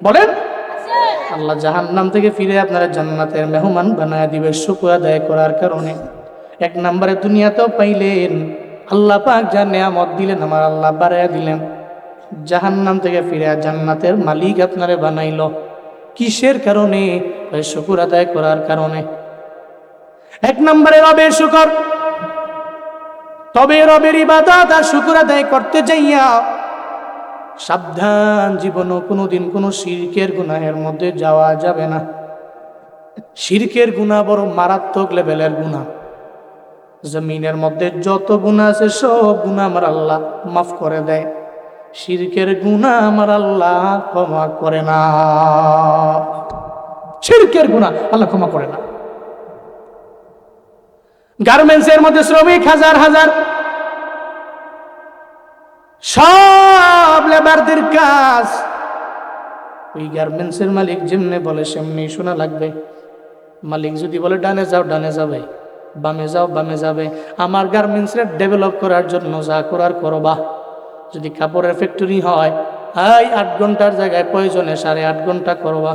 বলেন। আল্লাহ জাহান্নাম থেকে ফিরে আপনারা জান্নাতের মেহমান বানায় দিবে শুকর আদায় করার কারণে। 1 নম্বরে দুনিয়াতেও পাইলেন, আল্লাহ পাক যা নিয়ামত দিলেন আমার আল্লাহ বাড়াইয়া দিলেন। জাহান্নাম থেকে ফিরে জান্নাতের মালিক আপনারে বানাইল কিসের কারণে? ওই শুকর আদায় করার কারণে। 1 নম্বরে রবের শুকর। তবে রবের ইবাদত আর শুকর আদায় করতে যাইয়া সাবধান, জীবনও কোনোদিন কোনো শিরকের গুনাহের মধ্যে যাওয়া যাবে না। শিরকের গুনাহ বড় মারাত্মক লেভেলের গুনাহ। জমিনের মধ্যে যত গুনাহ আছে সব গুনাহ আমার আল্লাহ মাফ করে দেয়, শিরকের গুনাহ আমার আল্লাহ ক্ষমা করে না। শিরকের গুনাহ আল্লাহ ক্ষমা করে না। গার্মেন্টসের মধ্যে শ্রমিক হাজার হাজার, সব লেবারদের কাজ ওই গার্মেন্টসের মালিক যেমনি বলে সেমনি শোনা লাগবে। মালিক যদি বলে ডানে যাও ডানে যাবে, বামে যাও, বামে যাবে। আমার গার্মেন্টসের ডেভেলপ করার জন্য যা করার করবা। যদি কাপড়ের ফ্যাক্টরি হয়, 8 ঘন্টার জায়গায় প্রয়োজনে 8.5 ঘন্টা করবা,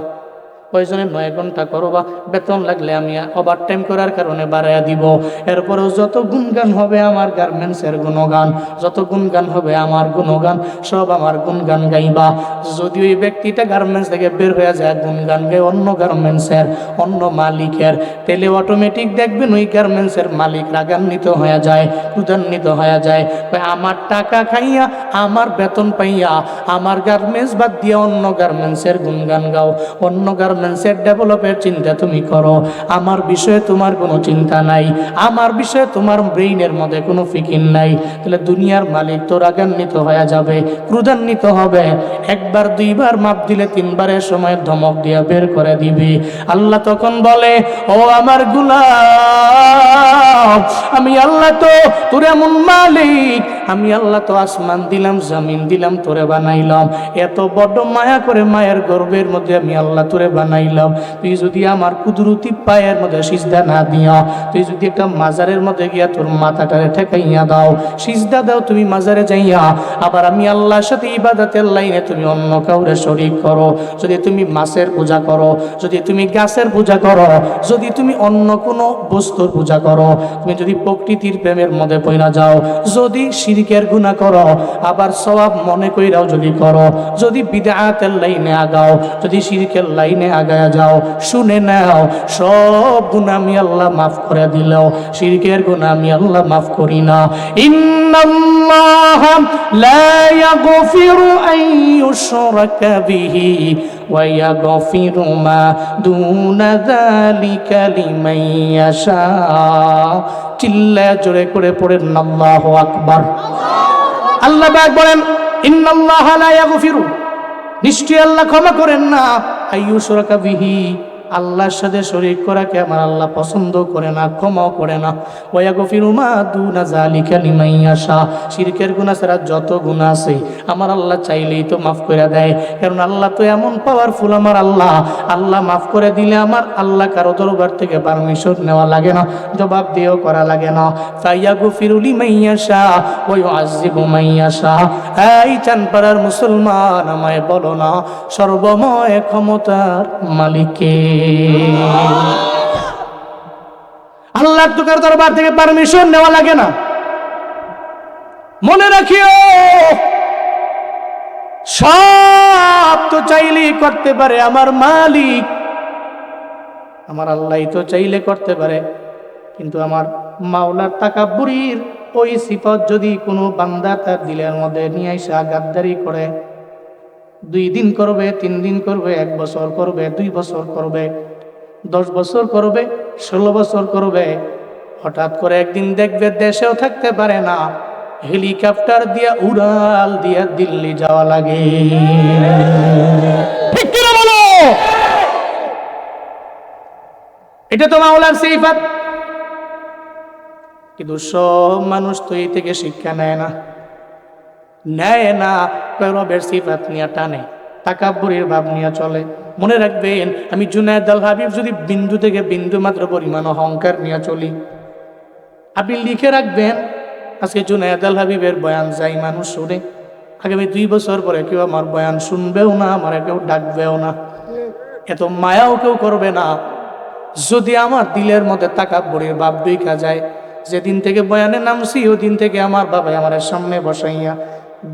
প্রয়োজনে 9 ঘন্টা করবা। বেতন লাগলে আমি ওভারটাইম করার কারণে বাড়াইয়া দিব। এরপরেও যত গুণগান হবে আমার গার্মেন্টসের গুণগান, যত গুণগান হবে আমার গুণগান, সব আমার গুণগান গাইবা। যদি ওই ব্যক্তিটা গার্মেন্টস থেকে বের হয়ে যায়, গুণগান গায় অন্য গার্মেন্টসের, অন্য মালিকের, তাহলে অটোমেটিক দেখবেন ওই গার্মেন্টসের মালিক রাগান্বিত হয়ে যায়, ক্রোধান্বিত হয়ে যায়। আমার টাকা খাইয়া, আমার বেতন পাইয়া, আমার গার্মেন্টস বাদ দিয়ে অন্য গার্মেন্টসের গুণগান গাও, অন্য গার্মেন্টসের ডেভেলপের চিন্তা তুমি করো। আমার বিষয়ে তোমার কোনো চিন্তা নাই, আমার বিষয়ে তোমার ব্রেইনের মধ্যে কোনো ফিকির নাই। তাহলে দুনিয়ার মালিক তো রাগান্বিত হয়ে যাবে, ক্রোধান্বিত হবে। একবার দুইবার মাপ দিলে 3বারের সময় ধমক দিয়া বের করে দিবে। আল্লাহ তখন বলে, ও আমার গোলাম, আমি আল্লাহ তো তোর এমন মালিক, আমি আল্লাহ তো আসমান দিলাম, জমিন দিলাম, তোরে বানাইলাম। এত বড় মায়া করে মায়ের গর্ভের মধ্যে আমি আল্লাহ তোরে বানাইলাম। তুই যদি আমার কুদরতি পায়ের মধ্যে সিজদা না দিয়া, তুই যদি একটা মাজারের মধ্যে গিয়া তোর মাথাটারে ঠেকাইয়া দাও, সিজদা দাও তুমি মাজারে যাইয়া, আবার আমি আল্লাহর সাথে ইবাদতের লাইনে তুমি অন্য কাউরে শরীক করো, যদি তুমি মাছের পূজা করো, যদি তুমি গাছের পূজা করো, যদি তুমি অন্য কোনো বস্তুর পূজা করো, তুমি যদি প্রকৃতির প্রেমের মধ্যে পইরা যাও, যদি শিরকের গুনাহ করো, আবার সওয়াব মনে কইরাও যদি করো, যদি বিদআতের লাইনে আগাও, যদি শিরকের লাইনে আগায়া যাও, শুনে নাও, সব গুনাহ আমি আল্লাহ মাফ করে দিলেও শিরকের গুনাহ আমি আল্লাহ মাফ করি না। ইন্নাল্লাহা লা ইয়াগফিরু আন ইউশরাকা বিহি ওয়া ইয়াগফিরু মা দুনা যালিকা লিমান ইয়াশা। চিল্লায়া জোরে করে পড়েন আল্লাহু আকবার। আল্লাহ পাক বলেন, ইন্নাল্লাহা লা ইয়াগফিরু, নিশ্চয়ই আল্লাহ ক্ষমা করেন না, আইয়ুশরাকা বিহি, আল্লাহর সাথে শরীক করাকে আমার আল্লাহ পছন্দ করে না, ক্ষমাও করে না। ওয়া ইয়াগফিরু মা দুনা যালিকা লিমান ইয়াশা, শিরকের গুনাহ ছাড়া যত গুনাহ আছে আমার আল্লাহ চাইলেই তো মাফ করে দেয়। কারণ আল্লাহ তো এমন পাওয়ারফুল, আমার আল্লাহ, আল্লাহ মাফ করে দিলে আমার আল্লাহ কারো দরবার থেকে পারমিশন নেওয়া লাগে না, জবাব দিয়েও করা লাগে না। ফায়াগফিরু লিমান ইয়াশা ওয়া ইউআযযিবু মান ইয়াশা। এই চানপাড়ার মুসলমান, আমায় বলো না সর্বময় ক্ষমতার মালিককে? আল্লাহর তোকার দরবার থেকে পারমিশন নেওয়া লাগে না। মনে রাখিও, সব তো চাইলেই করতে পারে আমার মালিক, আমার আল্লাহই তো চাইলে করতে পারে। কিন্তু আমার মাওলার তাকাব্বুরির ওই সিফত যদি কোনো বান্দা তার দিলের মধ্যে নিয়ে আইসা গাদ্দারি করে, 2 দিন করবে, 3 দিন করবে, 1 বছর করবে, 2 বছর করবে, 10 বছর করবে, 16 বছর করবে, হঠাৎ করে একদিন দেখবে দেশেও থাকতে পারে না, হেলিকপ্টার দিয়া উড়াল দিয়া দিল্লি যাওয়া লাগে। ঠিক কিনা বলো? এটা তো মাওলার সিফাত। কিন্তু সব মানুষ তো এই থেকে শিক্ষা নেয় না, নেয় না, রবের সিফাত নিয়ে টানে, তাকাব্বুরের ভাব নিয়ে চলে। মনে রাখবেন, আমি জুনায়েদ আল হাবিব যদি বিন্দু থেকে বিন্দু মাত্র পরিমাণ অহংকার নিয়ে চলি, আপনি লিখে রাখবেন, আজকে জুনায়েদ আল হাবিবের বয়ান যাই মানুষ শুনে, আগামী 2 বছর পরে কেউ আমার বয়ান শুনবেও না, আমার কেউ ডাকবেও না, এত মায়াও কেউ করবে না। যদি আমার দিলের মধ্যে তাকাব্বুরের ভাব ঢুইকা যায়, যেদিন থেকে বয়ানে নামছি ওই দিন থেকে আমার বাবা আমার সামনে বসাইয়া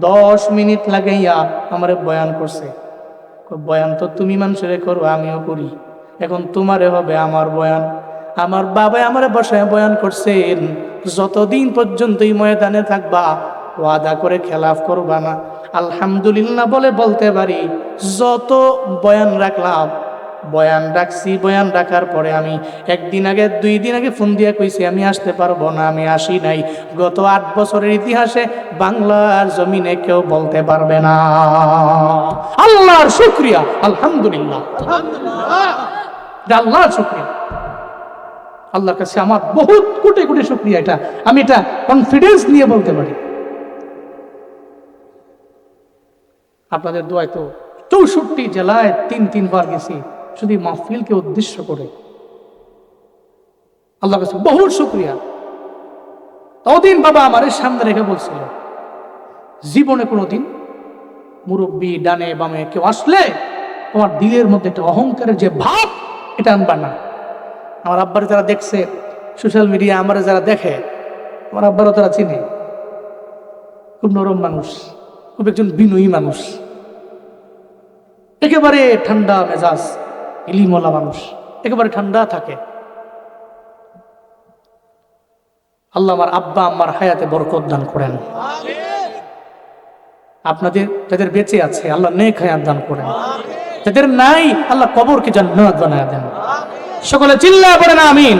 10 মিনিট লাগাইয়া আমার বয়ান করছে। বয়ান তো তুমি মানুষের করো, আমিও করি, এখন তোমারে হবে আমার বয়ান। আমার বাবা আমার বসায় বয়ান করছেন, যতদিন পর্যন্ত এই ময়দানে থাকবা ওয়াদা করে খেলাফ করবা না। আলহামদুলিল্লাহ বলে বলতে পারি, যত বয়ান রাখলাম, বয়ান রাখছি, বয়ান রাখার পরে আমি 1 দিন আগে 2 দিন আগে ফোন দিয়ে কইছি আমি আসতে পারবো না, আমি আসি নাই। গত 8 বছরের ইতিহাসে বাংলার জমিনে কেউ বলতে পারবে না। আল্লাহর শুকরিয়া, আলহামদুলিল্লাহ, আল্লাহর শুকরিয়া। আল্লাহর কাছে আমার বহুত কোটি কোটি শুকরিয়া, এটা আমি এটা কনফিডেন্স নিয়ে বলতে পারি। আপনাদের দোয়ায় তো 64 জেলায় 3 বার গেছি, শুধু মাহফিলকে উদ্দেশ্য করে। আল্লাহর কাছে বহুত শুকরিয়া। ততদিন বাবা আমার সামনে রেখে বলছিল, জীবনে কোনোদিন মুরব্বী ডানে বামে কেউ আসলে তোমার দিলের মধ্যে একটা অহংকারের যে ভাব, এটা আনবা না। আমার আব্বার যারা দেখছে সোশ্যাল মিডিয়া, আমার যারা দেখে, আমার আব্বারও তারা চিনে, খুব নরম মানুষ, খুব একজন বিনয়ী মানুষ, একেবারে ঠান্ডা মেজাজ, ইলিমওয়ালা মানুষ, একেবারে ঠান্ডা থাকে। আল্লাহ আমার আব্বা আম্মার হায়াতে বরকত দান করেন। আপনাদের যাদের বেঁচে আছে আল্লাহ নেক হায়াত দান করেন, যাদের নাই আল্লাহ কবরকে জান্নাত বানায় দেন। সকলে চিল্লায় পড়েন আমিন।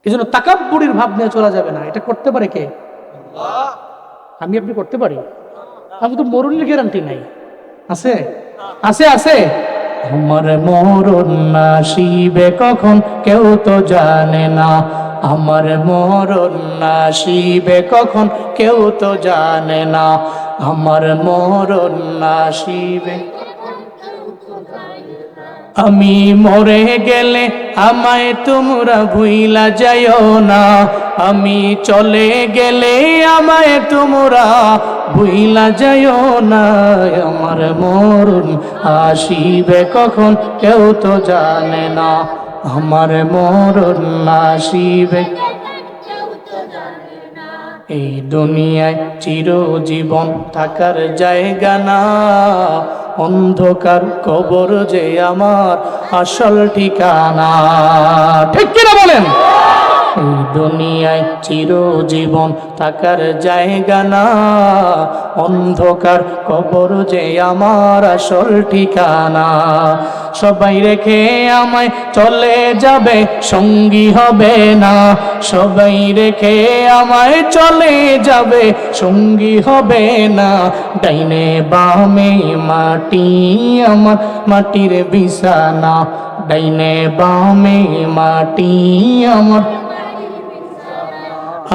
এই জন্য তাকাব্বুরির ভাব নিয়ে চলা যাবে না। এটা করতে পারে কে? আমি আপনি করতে পারি? আমি তো মরণের গ্যারান্টি নাই। আছে আছে আছে। আমার মরণ আসিবে কখন কেউ তো জানে না, আমার মরণ আসিবে কখন কেউ তো জানে না, আমার মরণ আসিবে। আমি মরে গেলে আমায় তোমরা ভুইলা যাইও না, আমি চলে গেলে আমায় তোমরা ভুইলা যাইও না, আমার মরণ আসিবে কখন কেউ তো জানে না, আমার মরণ আসিবে। এই দুনিয়ায় চিরজীবন থাকার জায়গা না, অন্ধকার কবর যে আমার আসল ঠিকানা। ঠিক কিনা বলেন? এই দুনিয়ায় চিরজীবন থাকার জায়গা না, অন্ধকার কবর যে আমার আসল ঠিকানা। সবাই রেখে আমায় চলে যাবে, সঙ্গী হবে না, সবাই রেখে আমায় চলে যাবে, সঙ্গী হবে না, ডাইনে বামে মাটি আমার মাটির বিছানা, ডাইনে বামে মাটি আমার।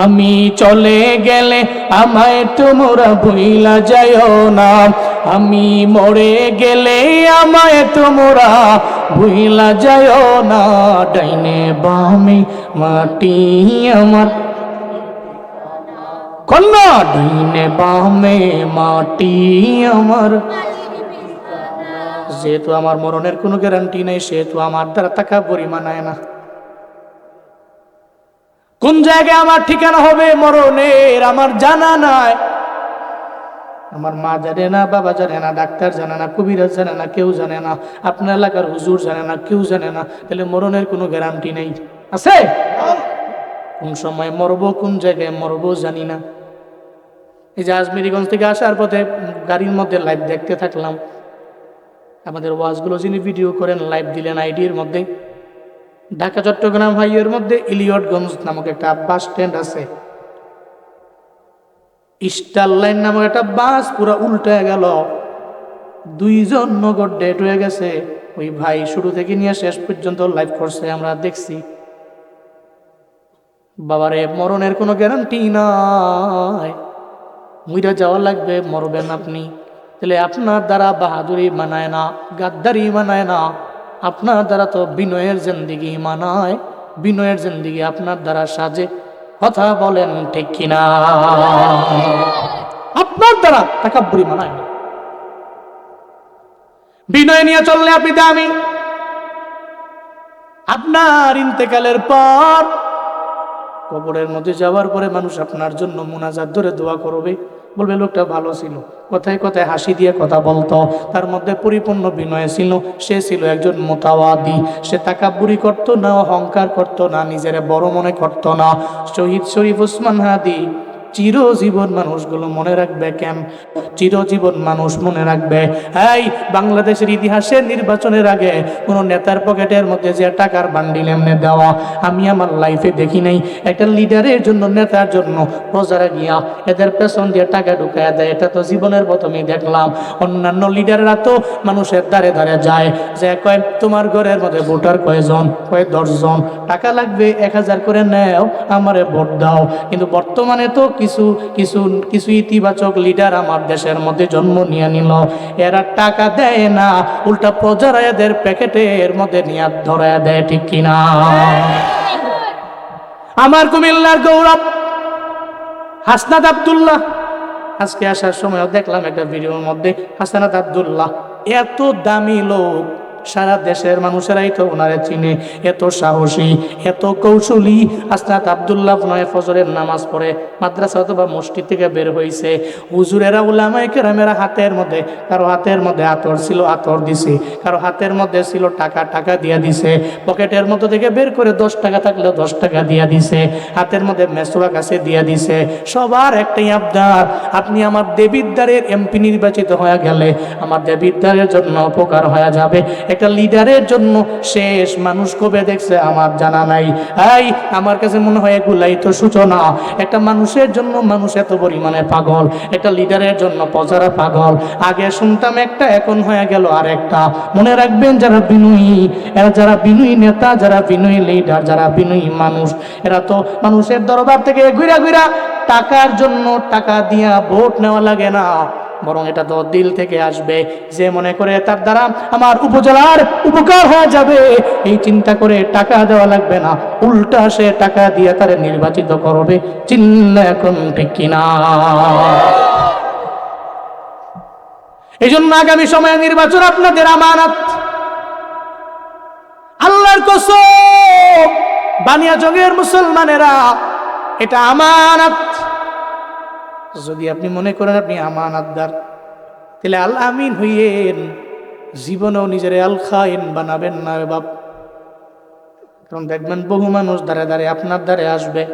আমি চলে গেলে আমায় তোমরা ভুইলা যাইও না, আমি মরে গেলে আমায় তোমরা ভুইলা যাইও না, ডাইনে বামে মাটি আমার। কন্যা ডাইনে বামে মাটি আমার। যেহেতু আমার মরণের কোনো গ্যারান্টি নেই, সেহেতু আমার দ্বারা তাকাব্বুরি মানায় না। কোন জায়গায় আমার ঠিকানা হবে মরণের আমার জানা নাই। আমার মা জানে না, বাবা জানে না, ডাক্তার জানে না, কবিরাজ জানে না, কেউ জানে না, আপনার এলাকার হুজুর জানে না, কেউ জানে না। তাহলে মরণের কোনো গ্যারান্টি নেই। আছে? কোন সময় মরবো, কোন জায়গায় মরবো জানি না। এই যে আজমেরিগঞ্জ থেকে আসার পথে গাড়ির মধ্যে লাইভ দেখতে থাকলাম, আমাদের ওয়াজগুলো যিনি ভিডিও করেন লাইভ দিলেন আইডির মধ্যে। ঢাকা চট্টগ্রাম হাইওয়ের মধ্যে ইলিয়টগঞ্জ নামক একটা বাস স্ট্যান্ড আছে, স্টার লাইন নামক একটা বাস পুরা উল্টে গেল, 2 জন নগদ ডেট হয়ে গেছে। ওই ভাই শুরু থেকে নিয়ে শেষ পর্যন্ত লাইভ করছে, আমরা দেখছি। বাবারে, মরণের কোনো গ্যারান্টি নাই, মুইরা যাওয়া লাগবে, মরবেন আপনি। তাহলে আপনার দ্বারা বাহাদুরি মানায় না, গাদ্দারি মানায় না, আপনার দ্বারা তো বিনয়ের জিন্দিগি মানায়, বিনয়ের জিন্দিগি আপনার দ্বারা সাজে। কথা বলেন ঠিক কিনা? আপনার দ্বারা তাকাব্বুরি মানায় না। বিনয় নিয়ে চললে আপনি দামি। আপনার ইন্তেকালের পর কবরের মধ্যে যাওয়ার পরে মানুষ আপনার জন্য মুনাজাত ধরে দোয়া করবে, বলবে লোকটা ভালো ছিল, কথায় কথায় হাসি দিয়ে কথা বলতো, তার মধ্যে পরিপূর্ণ বিনয় ছিল, সে ছিল একজন মুতাওয়াদি, সে তাকাব্বুরি করতো না, অহংকার করতো না, নিজের বড় মনে করতো না। শহীদ শরীফ ওসমান হাদি চিরজীবন মানুষগুলো মনে রাখবে। কেন চিরজীবন মানুষ মনে রাখবে? এই বাংলাদেশের ইতিহাসে নির্বাচনের আগে কোনো নেতার পকেটের মধ্যে যে টাকার বান্ডিল এমনি দেওয়া আমি আমার লাইফে দেখি নাই। একটা লিডারের জন্য, নেতার জন্য প্রজারা গিয়া এদের পেছন দিয়ে টাকা ঢুকায় দেয়, এটা তো জীবনের প্রথমেই দেখলাম। অন্যান্য লিডাররা তো মানুষের দ্বারে দ্বারে যায়, যে কয় তোমার ঘরের মধ্যে ভোটার কয়জন? কয় 10 জন, টাকা লাগবে 1000 করে নেও, আমারে ভোট দাও। কিন্তু বর্তমানে তো কিছু কিছু কিছু ইতিবাচক লিডার আমার দেশের মধ্যে জন্ম নিয়ে নিল। এরা টাকা দেয় না, উল্টা প্রজারা এদের প্যাকেটের মধ্যে নিয়ে ধরায় দেয়, ঠিক কিনা? আমার কুমিল্লার গৌরব হাসনাত আব্দুল্লাহ, আজকে আসার সময় দেখলাম একটা ভিডিওর মধ্যে হাসনাত আব্দুল্লাহ এত দামি লোক, সারা দেশের মানুষেরাই তো ওনারে চিনে, এত সাহসী, এত কৌশলী। হাসনাত আব্দুল্লাহ নয় ফজরের নামাজ পড়ে মাদ্রাসা অথবা মসজিদ থেকে বের হয়েছে, হুজুরেরা উলামায়ে কেরামেরা হাতের মধ্যে, কারো হাতের মধ্যে আতর ছিল আতর দিছে, কারো হাতের মধ্যে ছিল টাকা, টাকা দিয়া দিছে, পকেটের মধ্যে থেকে বের করে 10 টাকা থাকলেও 10 টাকা দিয়া দিছে, হাতের মধ্যে মেসওয়াক কাছে দিয়া দিছে। সবার একটাই আবদার, আপনি আমার দেবিদ্বারের এমপি নির্বাচিত হয়ে গেলে আমার দেবিদ্বারের জন্য উপকার হয়ে যাবে। একটা লিডারের জন্য শেষ মানুষ কবে দেখছে আমার জানা নাই। এই আমার কাছে মনে হয় এগুলাই তো সূচনা। একটা মানুষের জন্য মানুষ এত পরিমাণে পাগল, একটা লিডারের জন্য প্রজারা পাগল। আগে শুনতাম একটা, এখন হয়ে গেল আর একটা। মনে রাখবেন, যারা বিনয়ী, এরা যারা বিনয়ী নেতা, যারা বিনয়ী লিডার, যারা বিনয়ী মানুষ, এরা তো মানুষের দরবার থেকে ঘুরা ঘুরা টাকার জন্য টাকা দিয়া ভোট নেওয়া লাগে না, বরং এটা তো দিল থেকে আসবে। যে মনে করে তার দ্বারা আমার উপজেলার উপকার হয়ে যাবে, এই চিন্তা করে টাকা দেওয়া লাগবে না, উল্টা সে টাকা দিয়ে তারে নির্বাচিত করবে। চিন্তা এখন ঠিক কিনা? এই জন্য আগামী সময়ে নির্বাচন আপনাদের আমানত। আল্লাহর কসম, বানিয়াচংয়ের মুসলমানেরা, এটা আমানত। যদি আপনি মনে করেন আপনি আমানতদার, তাহলে আল আমিন হইয়েন, জীবনেও নিজের আল খাইন বানাবেন না রে বাপ। কারণ দেখবেন বহু মানুষ দাঁড়ে দাঁড়িয়ে আপনার দ্বারে আসবে,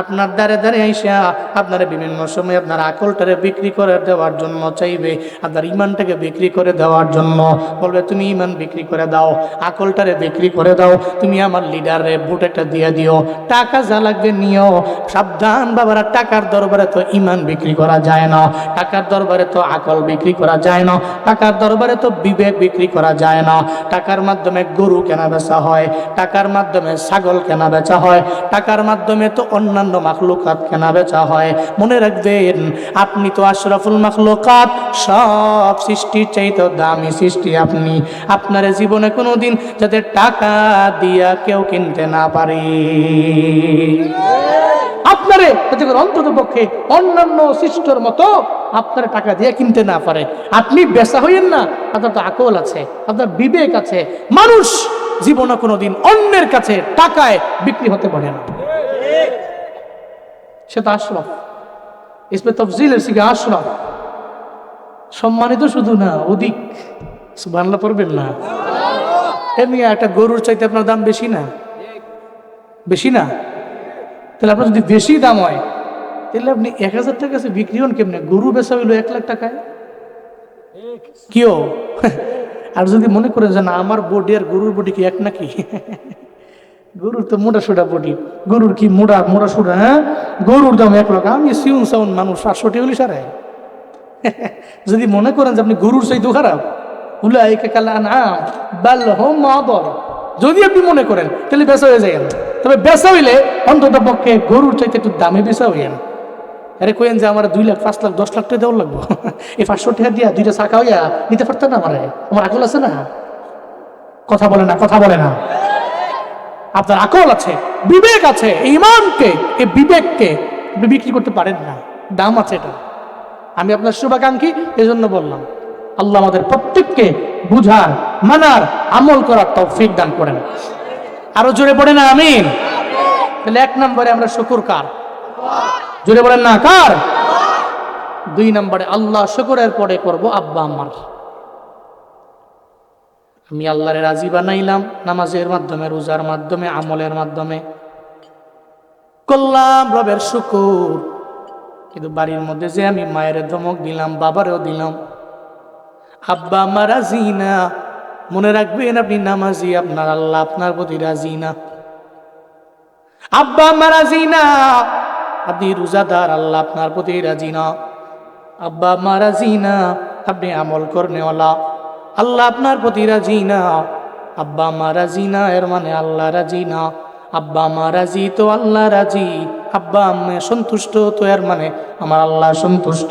আপনার দ্বারে দ্বারে আইসা আপনারা বিভিন্ন সময় আপনার আকলটারে বিক্রি করে দেওয়ার জন্য চাইবে, আপনার ইমানটাকে বিক্রি করে দেওয়ার জন্য বলবে, তুমি ইমান বিক্রি করে দাও, আকলটারে বিক্রি করে দাও, তুমি আমার লিডারে ভোট একটা দিয়ে দিও, টাকা যা লাগবে নিও। সাবধান বাবারা, টাকার দরবারে তো ইমান বিক্রি করা যায় না, টাকার দরবারে তো আকল বিক্রি করা যায় না, টাকার দরবারে তো বিবেক বিক্রি করা যায় না। টাকার মাধ্যমে গরু কেনা বেচা হয়, টাকার মাধ্যমে ছাগল কেনা বেচা হয়, টাকার মাধ্যমে তো অন্যান্য মাখলুকাত কেনা বেচা হয়। মনে রাখবেন, আপনি তো আশরাফুল মাখলুকাত, সব সৃষ্টির চাইতে দামি সৃষ্টি আপনি। আপনার জীবনে কোনোদিন যাতে টাকা দিয়া কেউ কিনতে না পারে, আপনারে অন্তত পক্ষে অন্যান্য সৃষ্টির মতো আপনার টাকা দিয়ে কিনতে না পারে। আপনি বেচা হইয়েন না, আপনার তো আকল আছে, আপনার বিবেক আছে। মানুষ জীবনে কোনোদিন অন্যের কাছে টাকায় বিক্রি হতে পারে না। সে তো আশরাফ, ইসমে তফজিলের সিগা আশরাফ, সম্মানিত শুধু না, অধিক। সুবহানাল্লাহ পড়বেন না? এমনি একটা গরুর চাইতে আপনার দাম বেশি না? বেশি না? তাহলে আপনার যদি বেশি দাম হয়, তাহলে আপনি 1000 টাকা কাছে বিক্রি হন কেমনে? গরু বেচা হইল 1 লাখ টাকায়, কিও? আর যদি মনে করেন যে না, আমার বডি আর গরুর বডি কি এক নাকি? গরুর তো মোটা সোটা বডি, গরুর কি মোটা মোটা সোটা? হ্যাঁ, গরুর দাম 1 লাখ, আমি সিউন সাউন মানুষ 700 হলি সারে। যদি মনে করেন যে আপনি গরুর চাইতেও খারাপ, উলাইকা কাল আনআম বাল হুম আদল, যদি আপনি মনে করেন, তাহলে বেচা হয়ে যায়। তবে বেচা হইলে অন্তত পক্ষে গরুর চাইতে একটু দামে বেচা হইয়েন। আরে কইেন যে আমার 2 লাখ 5 লাখ 10 লাখ টাকা দেওয়ার লাগবো, এই 500 টাকা দিয়া 2টা চাকা হইয়া নিতে পারতেন না? আমার আকল আছে না? কথা বলে না, কথা বলে না। আপনার আকল আছে, বিবেক আছে, ইমানকে, এই বিবেককে আপনি বিক্রি করতে পারেন না, দাম আছে এটা। আমি আপনার শুভাকাঙ্ক্ষী, এজন্য বললাম। আল্লাহ আমাদের প্রত্যেককে বুঝার, মানার, আমল করার তৌফিক দান করেন। আরো জোরে পড়ে না আমিন। তাহলে 1 নম্বরে আমরা শুকর কার? জোরে বলেন না, কার? 2 নম্বরে আল্লাহ শুকরের পরে করব আব্বা আম্মার। আমি আল্লাহরে রাজি বানাইলাম নামাজের মাধ্যমে, রোজার মাধ্যমে, আমলের মাধ্যমে করলাম রবের শুকর। কিন্তু বাড়ির মধ্যে যে আমি মায়ের ধমক দিলাম, বাবারেও দিলাম, আব্বা আম্মা রাজি না। মনে রাখবেন, আপনি নামাজি, আপনার আল্লাহ আপনার প্রতি রাজি না। আব্বা আম্মা রাজি না, আপনি রোজাদার, আল্লাহ আপনার প্রতি রাজি না। আব্বা আম্মা রাজি না, আপনি আমল করনেওয়ালা, আল্লাহ আপনার প্রতি রাজি না। আব্বা আম্মা রাজি না, এর মানে আল্লাহ রাজি না। আব্বা আম্মা রাজি তো আল্লাহ রাজি, আব্বা আম্মা সন্তুষ্ট তো এর মানে আমার আল্লাহ সন্তুষ্ট,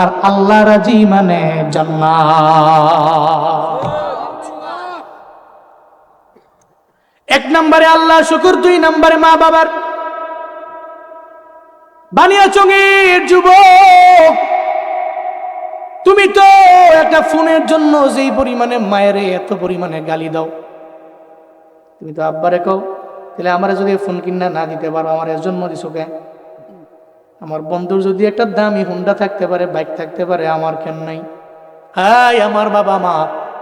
আর আল্লাহ রাজি মানে জান্নাত। এক নম্বরে আল্লাহ শুকর, দুই নম্বরে মা বাবার। বানিয়াচঙের যুবক, তুমি তো একটা ফোনের জন্য যেই পরিমাণে মায়ের এত পরিমাণে গালি দাও, তুমি তো আব্বারে কও তাহলে আমার যদি ফোন কিনা না দিতে পারো, আমার জন্ম দিছো কে? আমার বন্ধুর যদি একটা দামি হুন্ডা থাকতে পারে, বাইক থাকতে পারে, আমার কেন নাই? হাই আমার বাবা মা,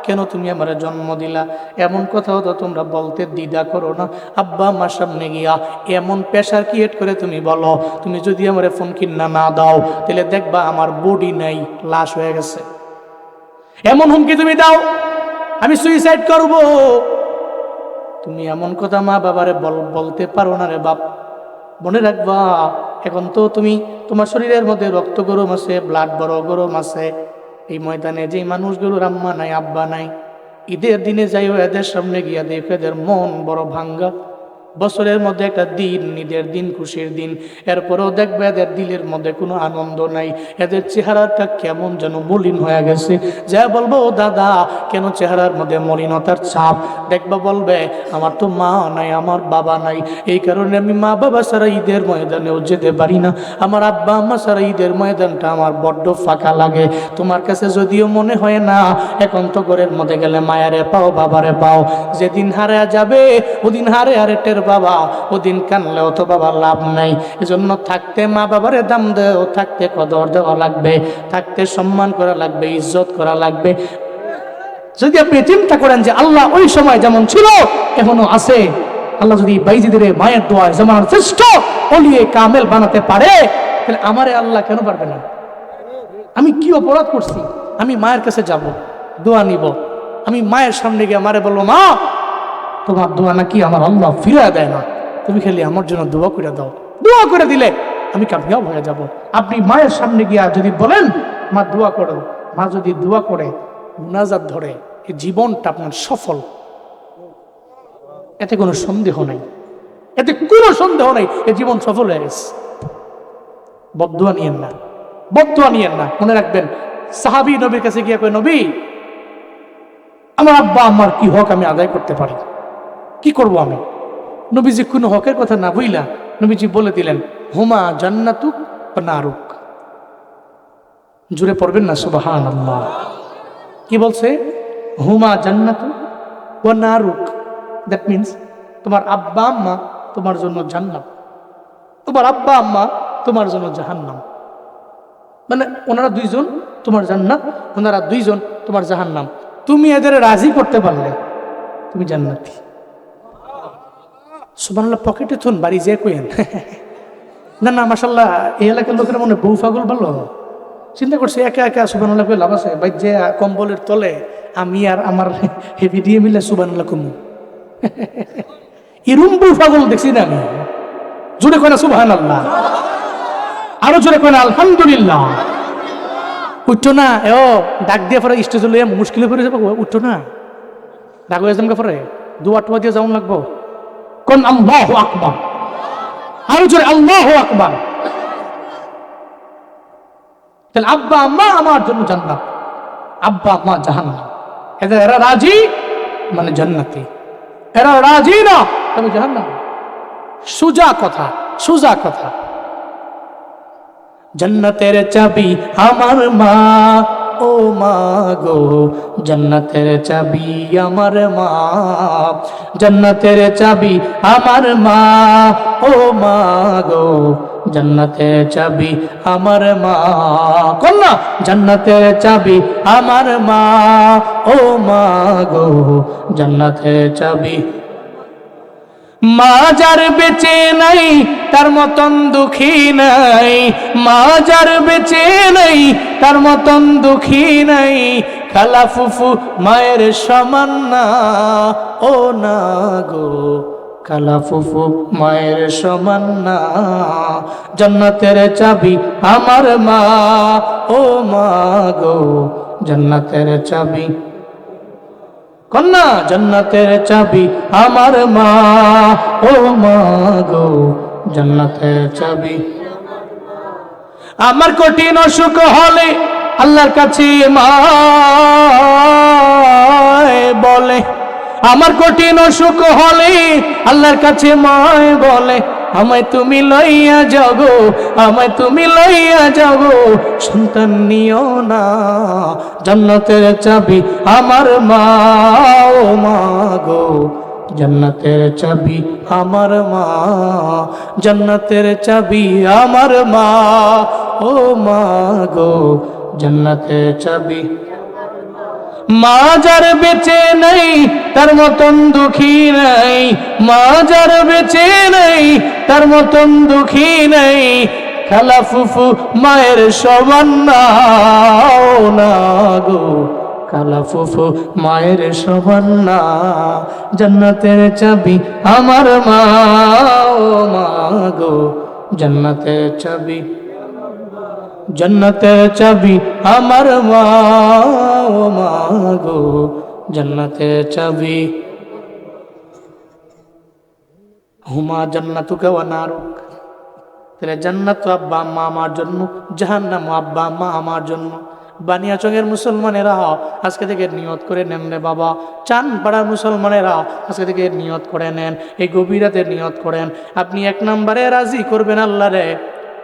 কেন তুমি আমার জন্ম দিলা? এমন কথাও তো তোমরা বলতে দ্বিধা করো না। আব্বা আমার সামনে গিয়া এমন প্রেশার ক্রিয়েট করে তুমি বলো, তুমি যদি আমার ফোন কিনা না দাও তাহলে দেখবা আমার বডি নাই, লাশ হয়ে গেছে। এমন হুমকি তুমি দাও, আমি সুইসাইড করব। তুমি এমন কথা মা বাবারে বলতে পারো না রে বাপ। মনে রাখবা, এখন তো তুমি তোমার শরীরের মধ্যে রক্ত গরম আছে, ব্লাড বড় গরম আছে। এই ময়দানে যে মানুষগুলোর আম্মা নাই আব্বা নাই, ঈদের দিনে যাইও এদের সামনে গিয়া দেখো এদের মন বড় ভাঙ্গা। বছরের মধ্যে একটা দিন, ঈদের দিন, খুশির দিন, এরপরেও দেখবে এদের দিলের মধ্যে কোনো আনন্দ নাই। এদের চেহারাটা কেমন যেন মলিন হয়ে গেছে। যা বলবো ও দাদা কেন চেহারার মধ্যে মলিনতার ছাপ? দেখবা বলবে আমার তো মা নাই, আমার বাবা নাই, এই কারণে আমি মা বাবা ছাড়া ঈদের ময়দানেও যেতে পারি না। আমার আব্বা আম্মা ছাড়া ঈদের ময়দানটা আমার বড্ড ফাঁকা লাগে। তোমার কাছে যদিও মনে হয় না, এখন তো ঘরের মধ্যে গেলে মায়ারে পাও, বাবারে পাও। যেদিন হারে যাবে ওদিন হারে হারে টের বাবা, ওদিন কানলেও তো বাবা লাভ নাই। এজন্য থাকতে মা বাবারে দাম দেও, থাকতে কদর দেওয়া লাগবে, থাকতে সম্মান করা লাগবে, ইজ্জত করা লাগবে। যদি আপনি চিন্তা করেন যে আল্লাহ ওই সময় যেমন ছিল এখনো আছে, আল্লাহ যদি বাইজিদের মায়ের দোয়ায় জামানার শ্রেষ্ঠ ওলিয়ে কামেল বানাতে পারে, তাহলে আমারে আল্লাহ কেন পারবে না? আমি কি অপরাধ করছি? আমি মায়ের কাছে যাব, দোয়া নিব, আমি মায়ের সামনে গিয়ে মারে বলবো মা তোমার দোয়া নাকি আমার আল্লাহ ফিরে দেয় না, তুমি খালি আমার জন্য দোয়া করে দাও। দোয়া করে দিলে আমি কামিয়াব হয়ে যাব। আপনি মায়ের সামনে গিয়া যদি বলেন মা দোয়া করো, মা যদি দোয়া করে মুনাজাত ধরে, এই জীবনটা আপনার সফল, এতে কোনো সন্দেহ নাই, এতে কোনো সন্দেহ নাই, এই জীবন সফল হয়ে গেছে। বদদোয়া নিয়েন না, বদদোয়া নিয়েন না। মনে রাখবেন, সাহাবী নবীর কাছে গিয়া কয় নবী আমার আব্বা আমার কি হক আমি আদায় করতে পারি, কি করব আমি? নবীজি কোনো হকের কথা না বইলা নবীজি বলে দিলেন হুমা জান্নাতুক ওয়া নারুক। জুড়ে পড়বেন না সুবহানাল্লাহ। কি বলছে? হুমা জান্নাতুক ওয়া নারুক। দ্যাট মিনস তোমার আব্বা আম্মা তোমার জন্য জান্নাত, তোমার আব্বা আম্মা তোমার জন্য জাহান্নাম। মানে ওনারা দুইজন তোমার জান্নাত, ওনারা দুইজন তোমার জাহান্নাম। তুমি এদের রাজি করতে পারলে তুমি জান্নাতি। সুবহানাল্লাহ। পকেটে থুন, বাড়ি যে কইেন না না মাশাআল্লাহ, এই এলাকার লোকেরা মনে বউ পাগল ভালো চিন্তা করছে, একা একা সুবহানাল্লাহ কই লাভ আছে? ভাই যে কম্বলের তলে আমি আর আমার হেভি দিয়ে মিলে সুবহানাল্লাহ কমু এরম বউ পাগল দেখছি না আমি। জোরে কয় না সুবহানাল্লাহ, আরো জোরে কয় না আলহামদুলিল্লাহ। উঠতো না ও ডাক দিয়ে পরে স্টেজে লইয়া মুশকিলে পড়ে যাবো, উঠতো না ডাক হয়ে যামকে পরে দোয়া টোয়া দিয়ে যাওয়ান লাগবো। কোন আল্লাহু আকবার, আরো জোরে আল্লাহু আকবার। তাহলে আব্বা আম্মা আমার জন্য জান্নাত, আব্বা আম্মা জাহান্নাম। এরা রাজি মানে জান্নাতি, এরা রাজি না তবে জাহান্নাম। সোজা কথা, সোজা কথা। জান্নাতের চাবি আমার মা, ও মা গো জান্নাতের চাবি আমার মা, জান্নাতের চাবি আমার মা, ও মা গো জান্নাতের চাবি আমার মা। কোন না? জান্নাতের চাবি আমার মা, ও মা গো জান্নাতের চাবি। মা যার বেঁচে নাই তার মতন দুঃখী নাই, মা যার বেঁচে নাই তার মতন দুঃখী নাই। খালা ফুফু মায়ের সমান না, ও না গো খালা ফুফু মায়ের সমান না। জান্নাতের চাবি আমার মা, ও মা গো জান্নাতের চাবি। কন্যা জান্নাতের চাবি আমার মা, ও মা গো জান্নাতের চাবি। আমার কঠিন অসুখ হলে আল্লাহর কাছে মা বলে, আমার কঠিন অসুখ হলে আল্লাহর কাছে মায় বলে, আমায় তুমি লইয়া যাও গো, আমায় তুমি লইয়া যাও গো, সন্তান নিও না। জান্নাতের চাবি আমার মা, ও মা গো জান্নাতের চাবি আমার মা, জান্নাতের চাবি আমার মা, ও মা গো জান্নাতের চাবি। মা যার বেঁচে নেই তার মতন দুঃখী নাই, মা যার বেঁচে নেই তার মতন দুঃখী নেই, খালা ফুফু মায়ের সমান না, ও না গো খালা ফুফু মায়ের সমান না। জান্নাতের চাবি আমার মা, ও মা গো জান্নাতের চাবি, জান্নাতের চাবি আমার মা, ও মা গো জান্নাতের চাবি। হুমা জান্নাতুকা ওয়া নারুক, তাহলে জান্নাত তো আব্বা আম্মা আমার জন্য, জাহান্নাম আব্বা আম্মা আমার জন্য। বানিয়াচঙের মুসলমানেরা আজকে থেকে নিয়ত করে নেন রে বাবা, চান পাড়ার মুসলমানেরা আজকে থেকে নিয়ত করে নেন, এই গভীর রাতে নিয়ত করেন আপনি 1 নম্বরে রাজি করবেন আল্লাহ রে,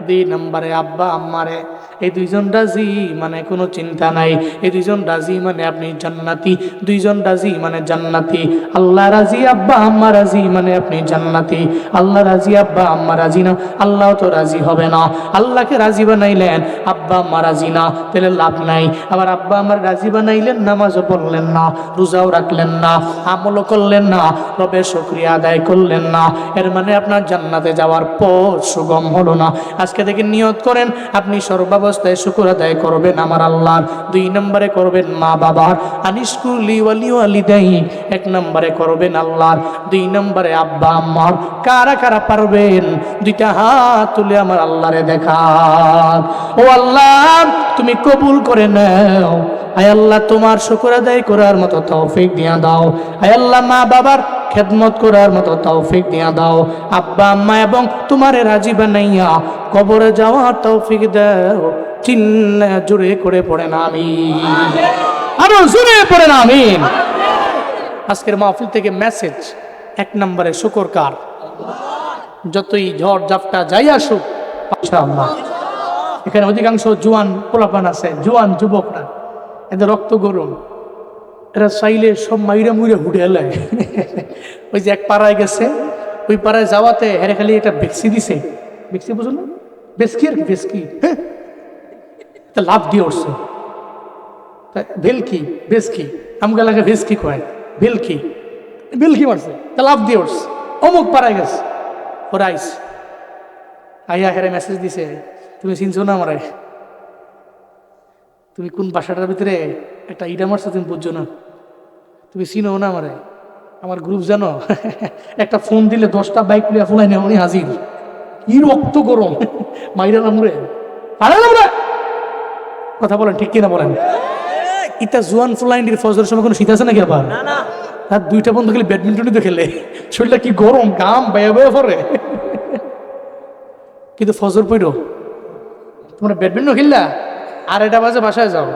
2 নম্বরে আব্বা আম্মারে। এই দুইজন রাজি মানে কোনো চিন্তা নাই, এই দুইজন রাজি মানে আপনি জান্নাতি, দুইজন রাজি মানে জান্নাতি। আল্লাহ রাজি আব্বা আম্মা রাজি মানে আপনি জান্নাতি, আল্লাহ রাজি আব্বা আম্মা রাজি না, আল্লাহ তো রাজি হবে না। আল্লাহকে রাজি বানাইলেন, আব্বা আম্মা রাজি না, তাহলে লাভ নাই। আবার আব্বা আম্মার রাজি বানাইলেন, নামাজও পড়লেন না, রোজাও রাখলেন না, আমলও করলেন না, রবের শুকরিয়া আদায় করলেন না, এর মানে আপনার জান্নাতে যাওয়ার পথ সুগম হলো না। আজকে থেকে নিয়ত করেন আপনি সর্বাবস্থায় শুকর আদায় করবেন আমার আল্লাহর। 2 নম্বরে করবেন মা বাবার, আনিশকুলি ওয়ালি ওয়ালিদাই, 1 নম্বরে করবেন আল্লাহর, 2 নম্বরে আব্বা আম্মার। কারা কারা পারবেন 2টা হাত তুলে আমার আল্লাহরে দেখান। ও আল্লাহ তুমি কবুল করে নাও, আয় আল্লাহ তোমার শুকর আদায় করার মতো তৌফিক দিয়া দাও, আয় আল্লাহ মা বাবার খেদমত করার মতো তৌফিক দিয়া দাও, আব্বা আম্মা এবং তোমারে রাজি বানাইয়া কবরে যাওয়ার তৌফিক দাও। চিল্লা জোরে করে পড়েন আমিন, আরো জোরে পড়েন আমিন। আজকের মাহফিল থেকে মেসেজ, 1 নম্বরে শুকর কার? যতই ঝড় ঝাপটা যাই আসুক ইনশাআল্লাহ। এখানে অধিকাংশ জোয়ান পোলাপান আছে, জোয়ান যুবকরা, এদের রক্ত গরম, এরা চাইলে সব মাইরা মুইরা হুড়ে এলায়। ওই যে এক পাড়ায় গেছে, ওই পাড়ায় যাওয়াতে হেরে খালি একটা ভেক্সি দিছে, ভেক্সি বুঝুন না, বেসকি আর কি, বেসকি, হ্যাঁ তা লাভ দিয়ে উঠছে, ভেলকি বেসকি, আমগা লাগে ভেসকি কয়, ভেলকি ভেলকি মারছে, তা লাভ দিয়ে উঠছে, অমুক পাড়ায় গেছে। ওরা আইস আইয়া হেরে মেসেজ দিছে, তুমি চিনছো না আমারে, তুমি কোন বাসাটার ভিতরে একটা ইটা মারছো তুমি বুঝছো না, তুমি চিনো না আমারে, আমার গ্রুপ জানো, একটা ফোন দিলে 10টা বাইক লিয়া ফোলাই না উনি হাজির, কি রক্ত গরম, মাইরা নামরে পারে না। কথা বলেন ঠিক কিনা বলেন? ইটা জুয়ান ফ্লাইন্ডির ফজরের সময় কোনো শীত আছে নাকি? আবার আর 2টা বন্ধু খেলে ব্যাডমিন্টনই তো খেলে, শরীরটা কি গরম, গাম বায়া বায়া পরে, কিন্তু ফজর পড়ো তোমরা ব্যাডমিন্টন খেললা, 2:30 বাজে বাসায় যাও,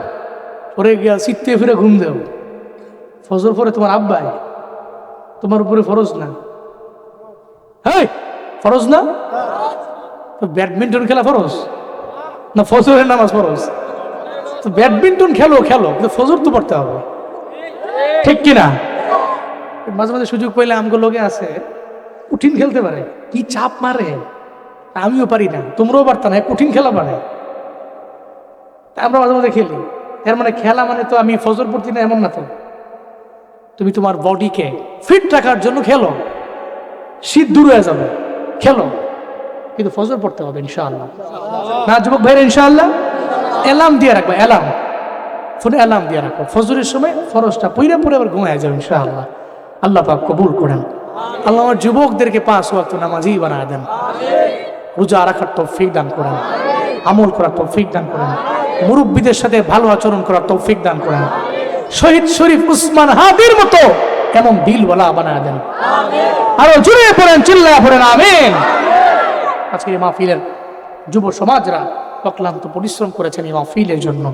পরে গিয়া চিত্তে ফিরে ঘুম দেও, ফজর পরে তোমার আব্বাই তোমার উপরে ফরজ না, হ্যাঁ ফরজ না, তো ব্যাডমিন্টন খেলা ফরজ না ফজরের নামাজ ফরজ? তো ব্যাডমিন্টন খেলো খেলো, কিন্তু ফজর তো পড়তে হবে, ঠিক কিনা? মাঝে মাঝে সুযোগ পাইলে আমগো লোকে আছে কঠিন খেলতে পারে, কি চাপ মারে, আমিও পারি না, তোমরাও পারতা না, কঠিন খেলা পারে, আমরা মাঝে মাঝে খেলি। এর মানে খেলা মানে তো আমি ফজর পড়তি না এমন না তো, তুমি তোমার বডিকে ফিট রাখার জন্য খেলো, শীত দূর হয়ে যাবে, খেলো, কিন্তু ফজর পড়তে হবে ইনশাআল্লাহ। না যুবক ভাইরা ইনশাআল্লাহ অ্যালার্ম দিয়ে রাখবো, অ্যালার্ম ফোনে অ্যালার্ম দিয়ে রাখবো, ফজরের সময় ফরজটা পইরা পরে আবার ঘুমায় যাবে ইনশাআল্লাহ। আল্লাহ পাক কবুল করেন। আল্লাহ আমার যুবকদেরকে 5 ওয়াক্ত নামাজি বানায় দেন, রোজা রাখার তৌফিক দান করেন, আমল করার তৌফিক দান করেন, মুরব্বীদের সাথে ভালো আচরণ করার তৌফিক দান করেন, শহীদ শরীফ উসমান হাদির মতো এমন দিলওয়ালা বানায় দেন। আরো জুড়ে পড়েন, চিল্লায় পড়েন আমিন। আজকে এই মাহফিলের যুব সমাজরা অক্লান্ত পরিশ্রম করেছেন এই মাহফিলের জন্য।